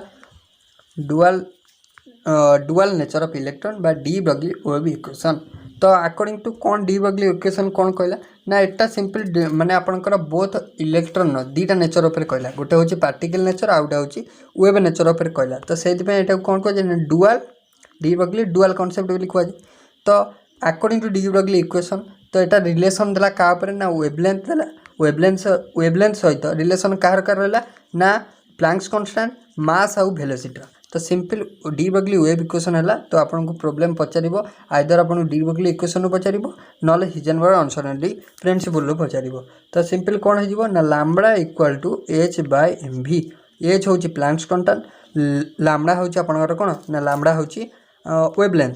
डुअल नेचर ऑफ इलेक्ट्रॉन बा डी ब्रगली वेव इक्वेशन। तो अकॉर्डिंग टू कौन डी ब्रगली इक्वेशन कौन कहला ना एटा सिंपल माने आपनकर बोथ इलेक्ट्रॉन दीटा नेचर ऊपर कहला गोटे होची पार्टिकल नेचर आ गोटे होची वेव नेचर ऊपर कहला। तो सेति पे एटा कौन कह जे dual D Broglie dual concept बोली कहै। तो according to D Broglie equation तो एटा रिलेशन देला का ऊपर ना वेवलेंथ देला वेवलेंथ सहित रिलेशन कार रहला ना प्लैंक्स कांस्टेंट मास और वेलोसिटी। तो simple D Broglie wave equation है तो आपको प्रॉब्लम पचारिबो आइदर आपको डी ब्रगली इक्वेशन पचारिबो नले हिजेनबर्ग अनसर्टेनिटी प्रिंसिपल पचार। तो सिंपल कौन हो ना lambda equal to h by mv h हूँ प्लैंक्स कांस्टेंट लैम्बडा हूँ आपंकर कौन ना लैम्बडा हूँ वेवलेंथ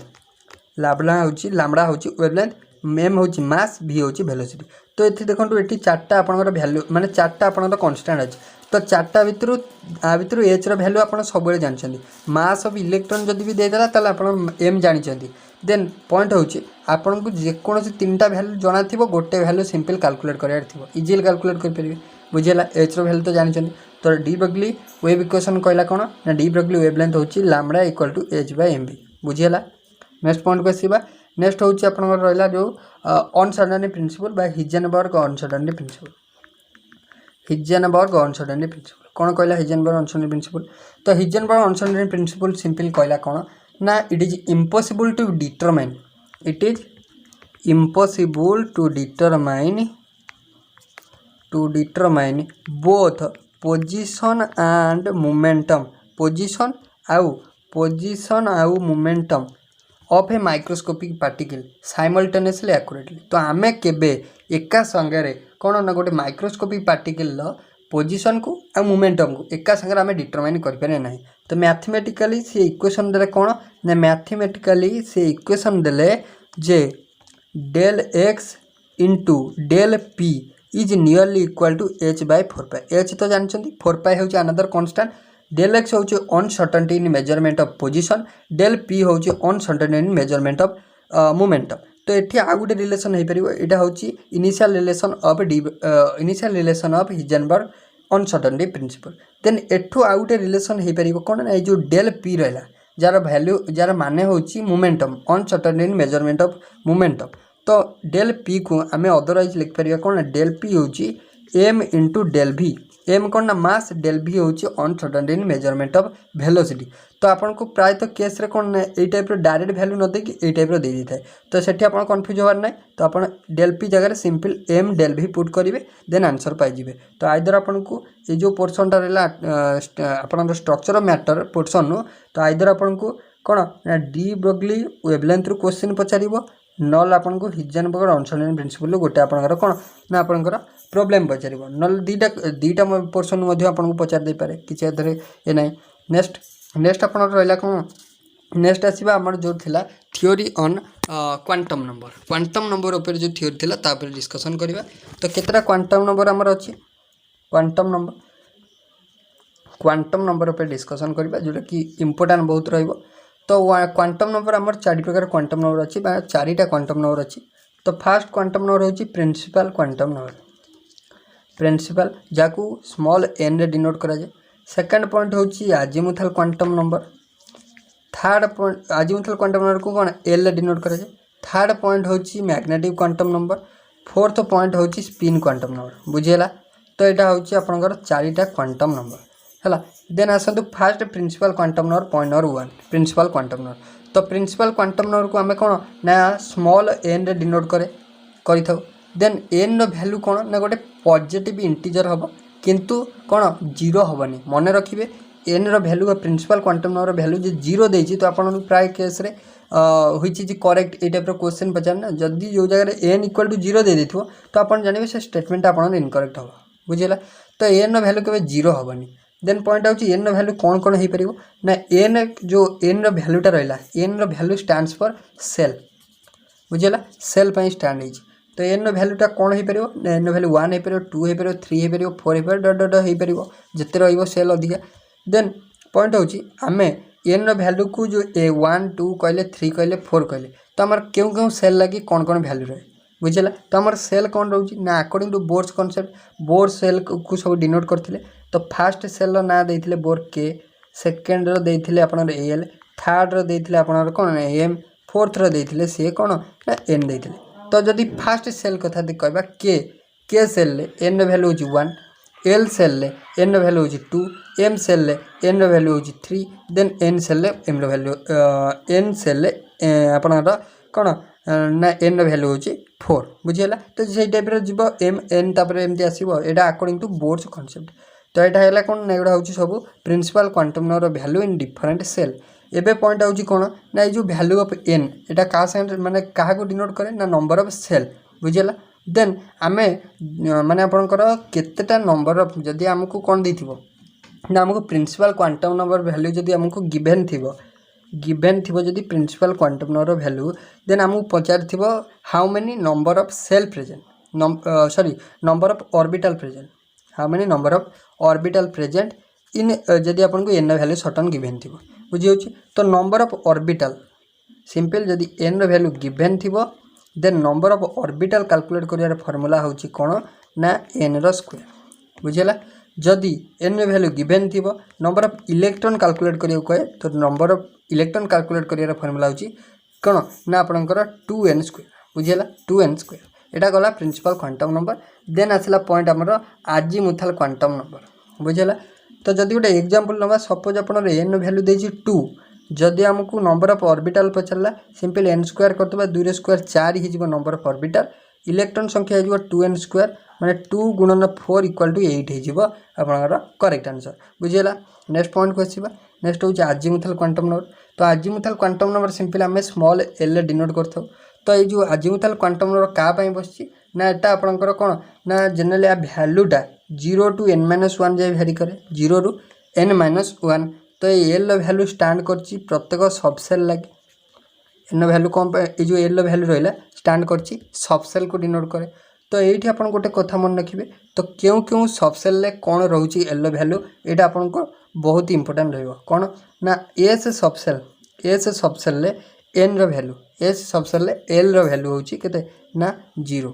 लैम्बडा हूँ वेवलेंथ एम हूँ मास v हूँ वेलोसिटी। तो ये देखो ये चार्टा आपंकर वैल्यू माने चार्टा आपंकर कांस्टेंट अच्छे तो चार्टा भितर एच रैल्यू आप सब जानते मास ऑफ इलेक्ट्रॉन जदि भी देदेला ताले आप एम जानते। देन पॉइंट हूँ आपन को जेकोसी 3टा वैल्यू जाना थी गोटे वैल्यू सिंपल कैलकुलेट करार थी इजिली कैलकुलेट करेंगे बुझेगा एच रैल्यू तो जानते। तो डी ब्रोग्ली वेव इक्वेशन कहला कौन ना डी ब्रोग्ली वेवलेंथ होची लैम्बडा इक्वल टू h/mv बुझीगला। नेक्स्ट पॉइंट को आसीबा। नेक्स्ट होची आपनकर रहला जो अनसर्टेनिटी प्रिंसिपल बा हिजेनबर्ग अनसर्टेनिटी प्रिंसिपल। हिजेनबर्ग अनसर्टेनिटी प्रिंसिपल कौन कहला हिजेनबर्ग अनसर्टेनिटी प्रिंसिपल। तो हिजेनबर्ग अनसर्टेनिटी प्रिंसिपल सिंपल कहला कौन ना it is impossible to determine it is impossible to determine both position and momentum position आउ momentum of a microscopic particle simultaneously accurately। तो आमे केबे एका संगे कौन ना गोटे माइक्रोस्कोपिक पार्टिकल पोजिशन को आ मोमेंटम को एका संगे आमे डिटरमाइन कर पारे ना। तो मैथमेटिकली से इक्वेशन देले कौन ना मैथमेटिकली से इक्वेशन देले जे del x into del p is nearly equal to h/4π। h तो जानते 4π हूँ अनदर कॉन्स्टेंट del x हूँ uncertainty in measurement of position del p हूँ uncertainty in measurement of momentum. तो ये आउ गोटे रिलेसन हो पार यहाँ हूँ initial relation of Heisenberg uncertainty principle. Then एठू आउ गोटे रिलेसन हो पार कौन ना जो del p रहा जार वैल्यू जार माने होची momentum uncertainty in measurement of momentum. तो del p को आम अदरवाइज लिख पार कौन del p होची m into del v m कौन ना मास del v होची uncertainty in measurement of velocity. तो आपन को प्राय तो केस रे कौन ना ए टाइप डायरेक्ट वैल्यू न दे कि ए टाइप दे दी थाए। तो सेठी आपन कंफ्यूज होवार ना। तो आपन del p जगह simple m del v put करेंगे देन आंसर पाइबे। तो आइदर आपन को ये जो पोर्सन रहा आपन स्ट्रक्चर ऑफ मैटर पोर्सन तो आइदर आपन को कौन ना डी ब्रोग्ली वेवलेंथ रु क्वेश्चन पचारिबो नल आपन को हिजेनबर्ग अनसर्टेनिटी प्रिंसिपल गोटे आपनकर कौन ना आपनकर प्रॉब्लम पचारिबो नल दीटा पोर्सन मध्ये आपन को पचार दे पारे किछि अदरे ए नै। नेक्स्ट आपन रहला कौन नेक्स्ट आसीबा हमर जो थिला थ्योरी ऑन क्वांटम नंबर ऊपर जो थ्योरी थिला ता पर डिस्कशन करिबा। तो केतरा क्वांटम नंबर हमर अछि क्वांटम नंबर ऊपर डिस्कशन करिबा जोटा कि इंपोर्टेंट बहुत रहइबो। तो क्वांटम नंबर आमर 4 प्रकार क्वांटम नंबर अच्छी 4टा क्वांटम नंबर अच्छी। तो फास्ट क्वांटम नंबर होची प्रिंसिपल क्वांटम नंबर प्रिंसिपल जाकू स्मॉल n रे डिनोट करा जाए। सेकंड पॉइंट होची azimuthal quantum number. Third point azimuthal quantum number को कौन l रे डिनोट करा जाए। थर्ड पॉइंट होची magnetic quantum number. Fourth point होची स्पिन क्वांटम नंबर बुझेला। तो यहाँ होची आपनकर 4टा क्वांटम नंबर है। देन आसतु first principal quantum number point number 1 principal quantum number. तो प्रिंसिपल क्वांटम नंबर को आम कौन ना स्मॉल n रे डिनोट कर देन n रो वैल्यू कौन ना गोटे पॉजिटिव इंटीजर हम किंतु कौन जीरो हेनी मन रखिए n रो value principal quantum number value जो जीरो देती तो आप प्राय केस हुई करेक्ट ये टाइप क्वेश्चन पचारना जदि जो जगह n इक्वल टू जीरो दे देथिबो तो आप जानवे से स्टेटमेंट आप इनकरेक्ट हम बुझेगा। तो n रो वैल्यू केबे जीरो हेनी। देन पॉइंट आउची n रो वैल्यू कौन कौन हो पार ना n जो n रो वैल्यूटा रहा n रो वैल्यू स्टैंड्स फॉर सेल बुझेगा सेल पर स्टैंड होती। तो n रो वैल्यूटा कौन हो पार ना n रो वैल्यू 1 हो पार 2 हो पार 3 हो पार 4 हो पार डट डट हो पार जिते रही सेल अधिका। देन पॉइंट होची आमे n रो वैल्यू को जो 1 2 कहले 3 कहले 4 कहले तो आमर क्यों क्यों सेल लगी कौन कौन वैल्यू रहे बुझेगा। तो आमर सेल कौन रोचे ना according to Bohr's concept Bohr shell को सब डिनोट करथिले। तो फास्ट सेल ना देथिले बोर के सेकंड रो देथिले आपनर एल थर्ड रो देथिले आपनर कोन एम फोर्थ रो देथिले से कोन ना एन देथिले। तो जदि फास्ट सेल कथा दे कहबा के सेल ले एन रो वैल्यू होची 1 एल सेल ले एन रो वैल्यू होची 2 एम सेल ले एन रो वैल्यू होची 3 देन एन सेल ले एम रो वैल्यू एन सेल ले आपनर कोन ना एन रो वैल्यू होची 4 बुझियला। तो से टाइप रो जीव एम एन तापर एमती आसीबो एटा अकॉर्डिंग टू बोर्स कॉन्सेप्ट। तो यहाँ है कौन ना एगुड़ा हूँ सब principal quantum number value in different shell. एबे पॉइंट आउची कौन ना ये जो वैल्यू ऑफ n एटा का संगे माने कहा को डिनोट करे ना नंबर ऑफ सेल बुझेला। देन आमे माने आपनकर केतेटा नंबर ऑफ जदी हमको कौन देथिबो ना हमको प्रिंसिपल क्वांटम नंबर वैल्यू जदी हमको गिवन थिबो जदी principal quantum number value then हमको पचार थिबो how many number of shell present sorry number of orbital present how many number of orbital present in जदि आपन को n वैल्यू सर्टन गिवन थिबो बुझियो। तो नंबर ऑफ ऑर्बिटल सिंपल जदि n वैल्यू गिवन थिबो then number of orbital calculate करियार formula होची कोन ना n रो स्क्वायर बुझियला। जदि एन वैल्यू गिवेन थी नंबर ऑफ इलेक्ट्रॉन कैलकुलेट करियो कहे तो नंबर ऑफ इलेक्ट्रॉन कैलकुलेट करियर फॉर्मूला होची कौन ना आपनकर 2n स्क्वायर बुझिला 2n स्क्वायर एटा गला प्रिंसिपल क्वांटम नंबर देन आसला पॉइंट हमर आजीमुथल क्वांटम नंबर बुझिला। तो जदि गोटे एग्जांपल नबा सपोज आपनर n वैल्यू देछि 2 जदि हमकु नंबर ऑफ ऑर्बिटल पचरला सिंपल n स्क्वायर करतबा 2 स्क्वायर 4 ही जीवो नंबर ऑफ ऑर्बिटल इलेक्ट्रॉन संख्या हो 2n स्क्वायर माने 2 गुणन 4 इक्वल टू 8 हो जीवो आपनकर करेक्ट आंसर बुझिला। नेक्स्ट पॉइंट को आसीबा नेक्स्ट होची आजीमुथल क्वांटम नंबर। तो आजीमुथल क्वांटम नंबर सिंपल आम स्मॉल एल डिनोट करथौ। तो ये जो आजीमुथल क्वांटम नंबर का पई बसची ना एटा आपनकर कोन ना जनरली आ वैल्यूटा 0 टू n-1 जाय वेरी करे 0 टू n-1। तो ये एल वैल्यू स्टैंड करची प्रत्येक सबसेल लागे एन वैल्यू कौन ये जो एल वैल्यू रहा स्टैंड करची सबसेल को डिनोट करे। तो ये आप गोटे कथा मन रखिए तो क्यों क्यों सबसेल कौन रोचे एल वैल्यू यहाँ आपको बहुत इंपोर्टेंट रौन ना S subshell N रैल्यू S subshell L रैल्यू हूँ के ना 0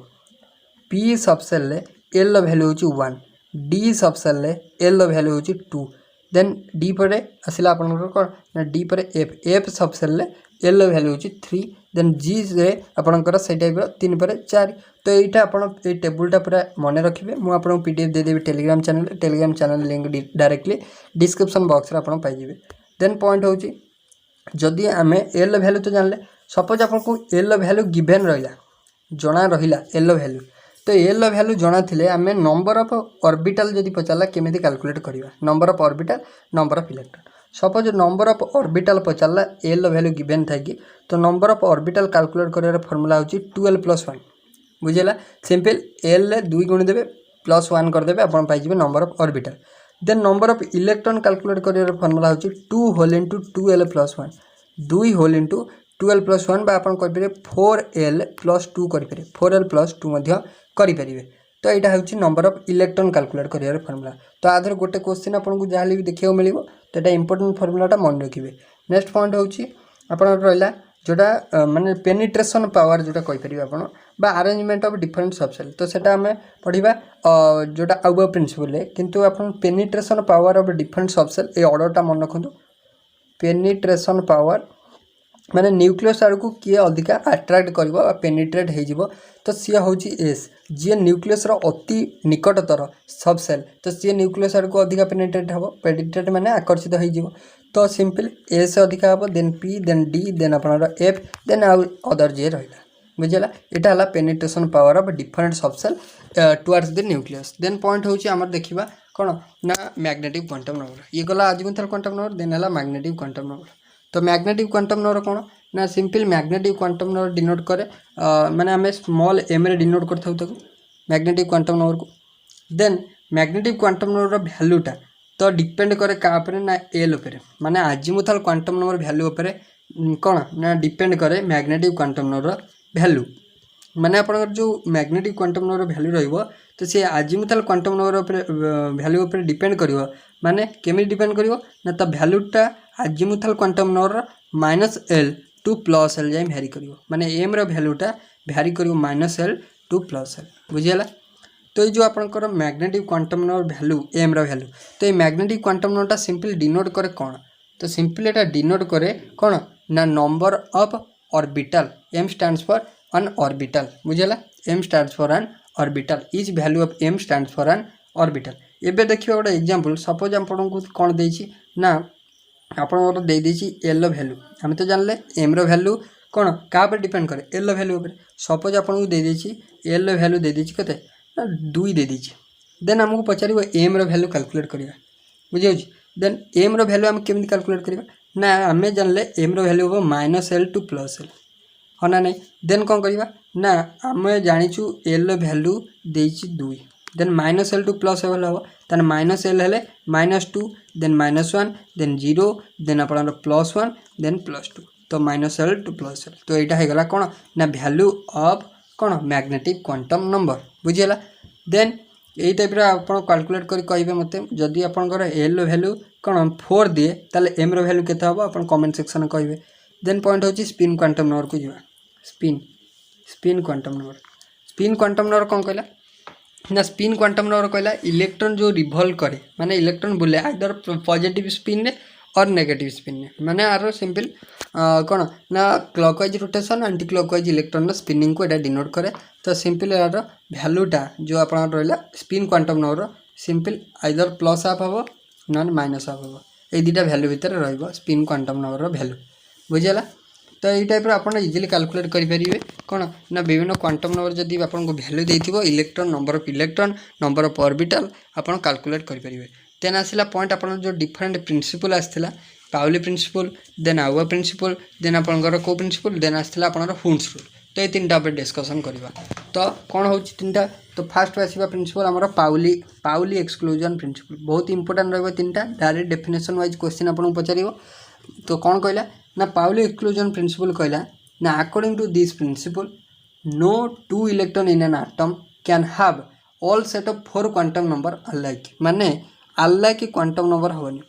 पी सबसेल एल वैल्यू हूँ 1 डी सबसेल एल वैल्यू हूँ 2 देन डी पर आसला आपंकर कौन ना डी पर एफ सबसेल एल वैल्यू हूँ 3 देन जी से आपंकर से टाइप 3 पर 4। तो यहाँ आप टेबुलटा पूरा मन रखिए मुझे पीडीएफ देदेवी Telegram channel link directly description box रे आपन पाइबे। देन पॉइंट होची जदि आमे एल वैल्यू तो जानले सपोज आपको एल वैल्यू गिवेन रहिला जना रहिला एल वैल्यू तो एल वैल्यू जना थिले आमे नंबर ऑफ ऑर्बिटल जदि पचारला केमिति कैलकुलेट करिवा number of orbital number of electron suppose number of orbital पचारला एल वैल्यू गिवेन था कि तो नंबर ऑफ ऑर्बिटल कैलकुलेट करिवार फॉर्मूला होची 12+1 बुझेला सिंपल एल 2 गुणी देबे +1 कर देबे आपन पाइ जिबे number of orbital. Then number of electron calculate करिवार फॉर्मूला होची 2 whole into 2l+1 2 whole into 12+1 बा आपन करि परिबे 4l+2 करि परिबे 4l+2 मध्य करि परिबे। तो यहाँ हूँ नंबर ऑफ इलेक्ट्रॉन कैलकुलेट करिवार फॉर्मूला। तो आधर गोटे क्वेश्चन आपको जहाँ भी देखा मिले तो यहाँ इंपोर्टेंट फॉर्मूलाटा मन रखिए। नेक्स्ट पॉइंट हूँ आपन रहा जोटा माने पेनिट्रेशन पावर जोटा कहीपर आप अरेंजमेंट ऑफ डिफरेंट सबसेल तो सेटा आम पढ़ा जोटा आउ प्रिंसिपल किंतु आप penetration power of different subshell ये ऑर्डरटा मन रखु पेनिट्रेशन पावर माने न्यूक्लियस आड़ को किए अधिका अट्राक्ट कर पेनिट्रेट हो तो सी हूँ एस जी न्यूक्लियस अति निकटतर सबसेल तो सी न्यूक्लियस आड़ को अधिका पेनिट्रेट हम पेनिट्रेट माने आकर्षित हो तो सिंपल एस अधिका हम then P then D then अपना एफ देन आउ अदर जे रहा बुझेगा यहाँ है penetration power of different subshell towards the nucleus. Then point हूँ आम देखा कौन ना मैग्नेटिक क्वांटम नंबर ये गला आजीमुथल क्वांटम नंबर देन है मैग्नेटिक क्वांटम नंबर। तो मैग्नेटिक क्वांटम नंबर कौन ना simple magnetic quantum number denote करे माने आम स्मॉल एम रे डिनोट कर मैग्नेटिक क्वांटम नंबर को। देन मैग्नेटिक क्वांटम नंबर वैल्यूटा तो डिपेंड करे क्या ना एल उपर माने आजीमुथल क्वांटम नंबर वैल्यू उपर कौन ना डिपेंड करे मैग्नेटिक क्वांटम नंबर वैल्यू माने आपनकर जो मैग्नेटिक क्वांटम नंबर वैल्यू रहिबो तो सी आजीमुथल क्वांटम नंबर वैल्यू उपर डिपेंड करिवो माने केमी डिपेंड करिवो ना तो वैल्यूटा azimuthal quantum number -l two +l जाए भ्यारी करिवो माने एम रो वैल्यूटा भ्यारी करिवो -l टू +l बुझियला। तो ये जो आपनकर magnetic quantum number value m रो वैल्यू तो ये मैग्नेटिक क्वांटम नंबरटा सिंपल डिनोट करे कौन तो सिंपल एटा डिनोट करे कौन ना number of orbital m stands for an orbital बुझेला m stands for an orbital each value of m stands for an orbital। एबे देखियो गोटे एग्जांपल सपोज आपको कौन देछि ना आपन दे देछि l वैल्यू हम तो जानले m रो वैल्यू कौन का पर डिपेंड करे l वैल्यू पर सपोज आपन दे देछि l वैल्यू दे देछि कते ना 2 दे देछि देन हमको पचारिबो m रो वैल्यू कैलकुलेट करिया बुझियो देन m रो वैल्यू हम केमि कैलकुलेट करिबा ना हमें जानले m रो वैल्यू हो -l टू +l हाँ ना नहीं देन कौन करवा ना आम जाचु एल वैल्यू देछि 2 देन -l टू +l हम तान -l हेले -2 देन -1 देन 0 देन आप +1 देन +2 तो -l टू +l तो यहाँ हो गला कौन ना वैल्यू ऑफ कौन मैग्नेटिक क्वांटम नंबर बुझीगला। देन यही टाइप आप कैलकुलेट कर कहे मत जदि आपंकर एल वैल्यू कौन 4 दिए ताले एम रो वैल्यू केते हम आप कमेंट सेक्शन में कहे। देन पॉइंट होची स्पिन क्वांटम नंबर को जीवा स्पिन क्वांटम नंबर कौन कहला ना स्पिन क्वांटम नंबर कहला इलेक्ट्रॉन जो रिवॉल्व करे माने इलेक्ट्रॉन बुले आइदर पॉजिटिव स्पिन रे और नेगेटिव स्पिन रे माने आरो सिंपल कौन ना clockwise rotation anti clockwise electron spinning को एटा डिनोट करे। तो सिंपल यार वैल्यूटा जो आप रहा spin quantum number simple either plus half हम ना माइनस हाफ हम ये दुटा भैल्यू भितर स्पिन क्वांटम नंबर भैल्यू बुझीगला। तो ये टाइप आप इजिली कैलकुलेट करेंगे कौन ना विभिन्न क्वांटम नंबर जब आपको भैल्यू देथिबो इलेक्ट्रॉन नंबर ऑफ ऑर्बिटल आप कैलकुलेट करेंगे। देन आसला पॉइंट आप जो डिफरेंट प्रिंसिपल आसला पाउली प्रिंसिपल देन आउआ प्रिंसिपल देन आपंकर को प्रिंसिपल देन आसला आपंकर हुन्स रूल। तो ये तीन टाइप डिस्कसन करवा। तो कौन हो तीन टा तो फास्ट आसवा प्रिंसिपल आमर पाउली एक्सक्लूजन प्रिंसिपल बहुत इंपोर्टेंट रही तीन टा डायरेक्ट डेफिनेशन वाइज क्वेश्चन आपको पचार। तो कौन कहला ना पाउली एक्सक्लूजन प्रिंसिपल कहला ना according to this principle no two electron in an atom can have all set of 4 quantum number alike माने अलाइक क्वांटम नंबर होनी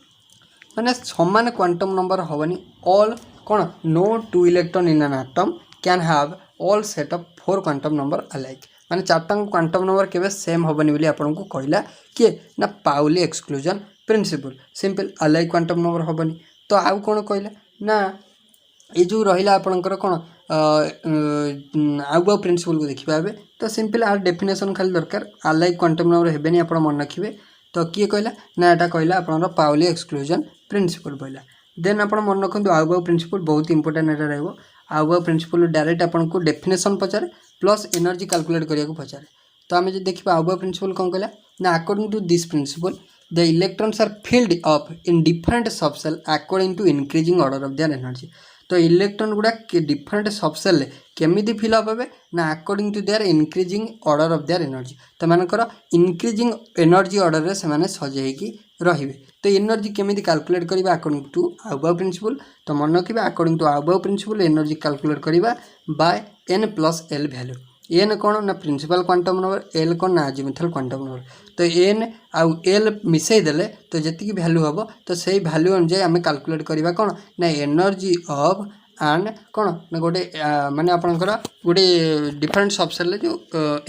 माने समान क्वांटम नंबर होनी ऑल कौन no two electron in an atom can have all set of 4 quantum number alike माने चारटा quantum number केवे same होबनी बोली आपको कहला किए ना Pauli exclusion principle simple alike quantum number होबनी। तो आउ कौन कहला ना ये जो रहा आपणकर कौन आउ प्रिंसिपल को देखा ए तो सिंपल आर डेफिनेशन खाली दरकार अलाइक क्वांटम नंबर हेबेनी आप मन रखिए। तो किए कहला ना यहाँ कहला आपणकर पाउली एक्सक्लूजन प्रिंसिपल कहला। देन आप मन रखु आउ प्रिंसिपल बहुत इंपोर्टेंट एटा रहिबो आउ प्रिंसिपल डायरेक्ट आपको डेफिनेशन पचारे प्लस एनर्जी कैलकुलेट करिया को पचारे। तो आम जो देखा आउ प्रिंसिपल कौन कहला ना according to this principle the electrons are filled up in different subcell according to increasing order of their energy। तो इलेक्ट्रॉन गुड़ा डिफरेंट सबसेल केमिति फिल अप हे ना according to their increasing order of their energy. तो मानकर increasing energy order रे से माने सजेकी रहिबे। तो एनर्जी केमिति कैलकुलेट करबा अकॉर्डिंग टू आउ प्रिंसिपल। तो मन रखिबा अकॉर्डिंग टू आउ प्रिंसिपल एनर्जी कैलकुलेट करबा बाय n + l वैल्यू। एन कौन ना प्रिंसिपल क्वांटम नंबर एल कौन ना अजीमुथल क्वांटम नंबर। तो एन आउ एल मिसई देले तो जी भैल्यू हम तो से भैल्यू अनुसार आम कैलकुलेट करवा कौन ना एनर्जी ऑफ एंड कौन ना गोटे माने आपनकर गोटे डिफरेंट सबसेल जो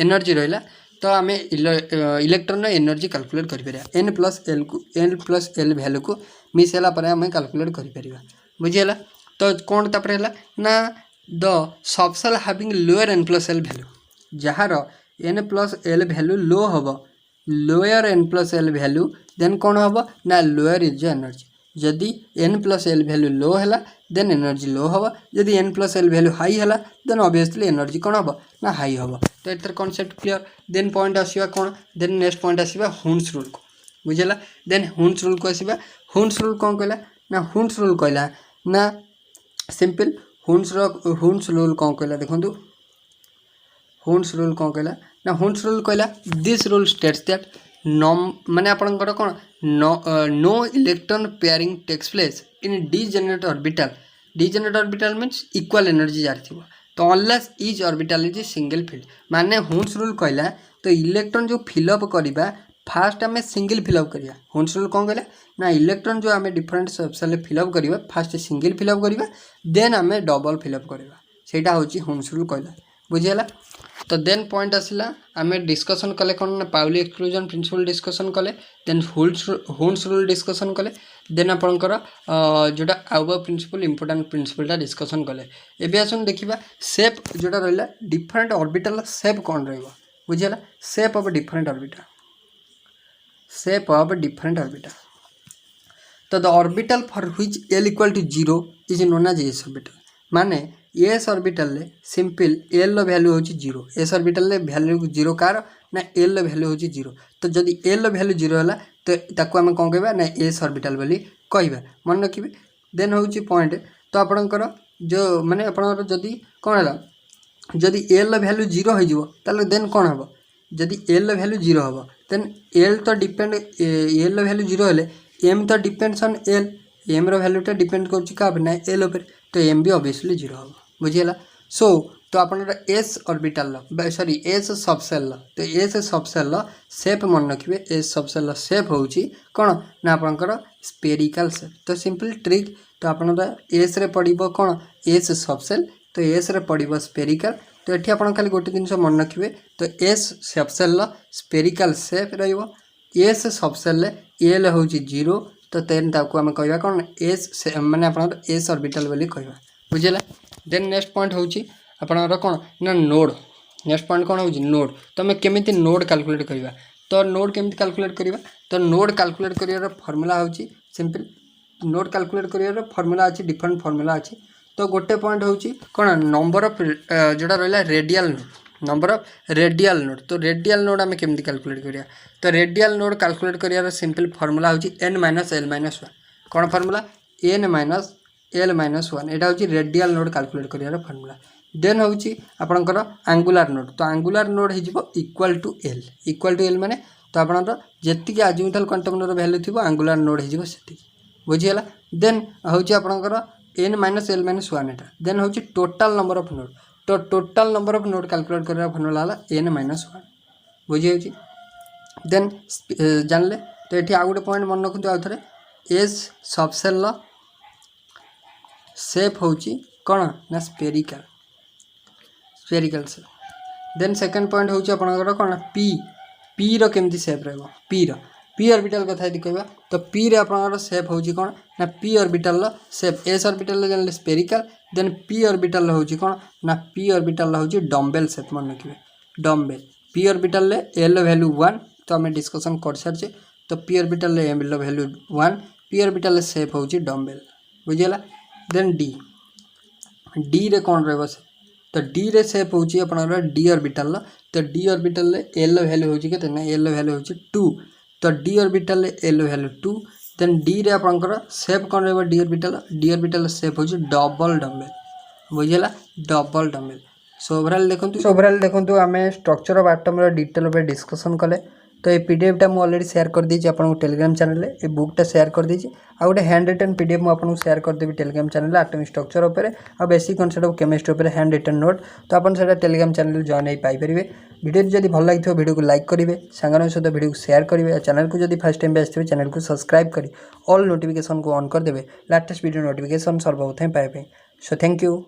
एनर्जी रहा तो आम इलेक्ट्रॉन एनर्जी कैलकुलेट कर n + l वैल्यू को मिसेला आम कैलकुलेट कर बुझीगला। तो कौन तापर है ना the subshell having lower n + l value जार n + l वैल्यू लो हम lower n + l value then कौन हम ना लोअर इज एनर्जी जदि n + l वैल्यू लो है देन एनर्जी लो हम जदि n + l वैल्यू हाई है देन ऑब्वियसली एनर्जी कौन हम ना हाई हम। तो इधर कॉन्सेप्ट क्लियर। देन पॉइंट आसवा कौन देन नेक्स्ट पॉइंट आसवा हुन्स रूल को बुझेला। देन हुन्स रूल को आसवा हुन्स रूल कौन कहला ना हुन्स रूल कहला ना सिंपल हुन्स रूल कौन कहला देखो हुन्स रूल कौन कहला ना हुन्स रूल कहला दिस रूल स्टेट्स दैट माने आपनकर कौन no electron pairing takes place in degenerate orbital means equal energy जार थी। तो unless each orbital is single filled माने हुन्स रूल कहला तो इलेक्ट्रॉन जो फिलअप करवा फास्ट आम सिंगल फिलअप करिया। हुन्स रूल कौन कहला ना इलेक्ट्रॉन जो आम डिफरेंट सबसेल फिलअप करवा फास्ट सिंगल फिलअप करवा देन आम डबल फिलअप करवा सेटा होची हुन्स रूल कहला बुझीगला। तो देन पॉइंट आसला आम डिस्कसन कले कौन ना पाउली एक्सक्लूजन प्रिंसिपल डिस्कसन कले देन हुन्स रूल डिस्कसन कले देन आपंकर जोटा आउ प्रिंसिपल इंपोर्टेंट प्रिंसिपलटा डिस्कसन कले। एबे आसन देखिबा शेप जोटा रहिला डिफरेंट ऑर्बिटल शेप कौन रहइबो बुझीगला। शेप ऑफ डिफरेंट ऑर्बिटल तो the orbital for which l = 0 is known as s orbital माने एस ऑर्बिटल ले सिंपल एल वैल्यू होची 0 एस ऑर्बिटल ले वैल्यू 0 कार ना एल वैल्यू होची 0। तो जदि एल वैल्यू 0 होला तो ताको हम कोन कहबा ना एस ऑर्बिटल बोली कहबा मन रखिबे। देन होची पॉइंट तो आपनकर जो माने आपनकर जदि कोन हला जदि एल वैल्यू 0 हो जिवो ताले देन कोन हबो जदि एल वैल्यू 0 हबो देन एल तो डिपेंड एल वैल्यू 0 हेले एम तो डिपेंड्स ऑन एल एम रो वैल्यूटा डिपेंड करछि का ना एल ऊपर तो एम भी ऑब्वियसली 0 हबो बुझियला। सो तो आपनर s orbital sorry s subshell तो एस सबसेल शेप मन रखिए एस सबसेल शेप होची कोन ना आपनकर स्पेरिकल शेप। तो सिंपल ट्रिक तो आपनर एस रे पड़िबो कोन एस सबसेल तो एस रे पड़िबो स्पेरिकल तो ये आप खाली गोटे जिन मन रखिए तो एस सबसेल स्पेरिकल सेप एस सबसेल एल हूँ 0 तो देन ताको आम कह कौन एस माने आप एस ऑर्बिटल बोली कह बुझेगा। देन नेक्स्ट पॉइंट हूँ आपणकर कौन ना नोड। नेक्स्ट पॉइंट कौन हूँ नोड तो आम केमी नोड कैलकुलेट करवा तो नोड केमी कैलकुलेट करवा तो नोड कैलकुलेट कर फर्मूला हूँ सिंपल नोड कैलकुलेट कर फर्मूला अच्छी डिफरेंट फर्मूला अच्छी तो गोटे पॉइंट हूँ कौन नंबर ऑफ जोड़ा रहा radial node number of radial node तो रेडियल नोड आम केमी कैलकुलेट करिया तो रेडियल नोड कैलकुलेट कर सिंपल फर्मूला हूँ n माइनस l माइनस 1 कौन formula n minus l minus 1 यहाँ हूँ रेडियल नोड कैलकुलेट कर फर्मूला। देन हूँ आपणकर आंगुलार नोड तो आंगुलार नोड हो इक्वाल टू एल माने तो आपंकर जी आजिमुथल क्वांटम वैल्यू थी आंगुलार नोड हो बुझीगला। देन हूँ आपणकर n माइनस l माइनस 1 एटा देन हूँ टोटाल नंबर ऑफ नोड तो total number of node calculate कर फर्मूला n माइनस 1 बुझी देन जानले तो ये आउ गोटे पॉइंट मन रखु आउ थे एस सबसेल सेप हूँ कौन ना स्पेरिकल सेप। देन सेकेंड पॉइंट हूँ आपंकर कौन पी केमती सेप पी ऑर्बिटल कथा यदि कहवा तो पी रे आपंकर सेप हूँ कौन ना p orbital shape s orbital जानले स्पेरिकल देन पी ऑर्बिटल हूँ कौन ना पी ऑर्बिटल हूँ डम्बेल सेप मन रखिए dumbbell p orbital l value 1 तो आम डिस्कसन कर सारी तो p orbital l value 1 p orbital shape हूँ डम्बेल बुझीगला। देन डी रे कौन रहा तो डी रे सेप हूँ आप डी ऑर्बिटल तो डी ऑर्बिटल एल वैल्यू हूँ के एल वैल्यू हूँ 2 तो d orbital l value 2 then d रे आपंकर सेप कौन रहा डी ऑर्बिटल सेप हूँ डबल डम्बेल बुझीगला डबल डम्बेल। सो ओवरऑल देखो आम स्ट्रक्चर ऑफ एटम डिटेल पे डिस्कसन कले तो ये पीडीएफ टा ऑलरेडी शेयर कर दीजिए आपको टेलीग्राम चैनल ये बुकटा शेयर कर दीजिए आ गोटे हैंड रिटन पीडीएफ मुझे शेयर करदेवी टेलीग्राम चैनल एटम स्ट्रक्चर उपर आ बेसिक कॉन्सेप्ट ऑफ केमिस्ट्री उपर हैंड रिटन नोट तो आप टेलीग्राम चैनल जॉइन पाइपर वीडियो जब भल लगी वीडियो को लाइक करेंगे सांग सहित वीडियो को शेयर करेंगे चैनल को जब फर्स्ट टाइम भी आसते चैनल को सब्सक्राइब कर ऑल नोटिफिकेशन को ऑन करदे लेटेस्ट वीडियो नोटिफिकेशन सर्वप्रथम पाइबे। So thank you.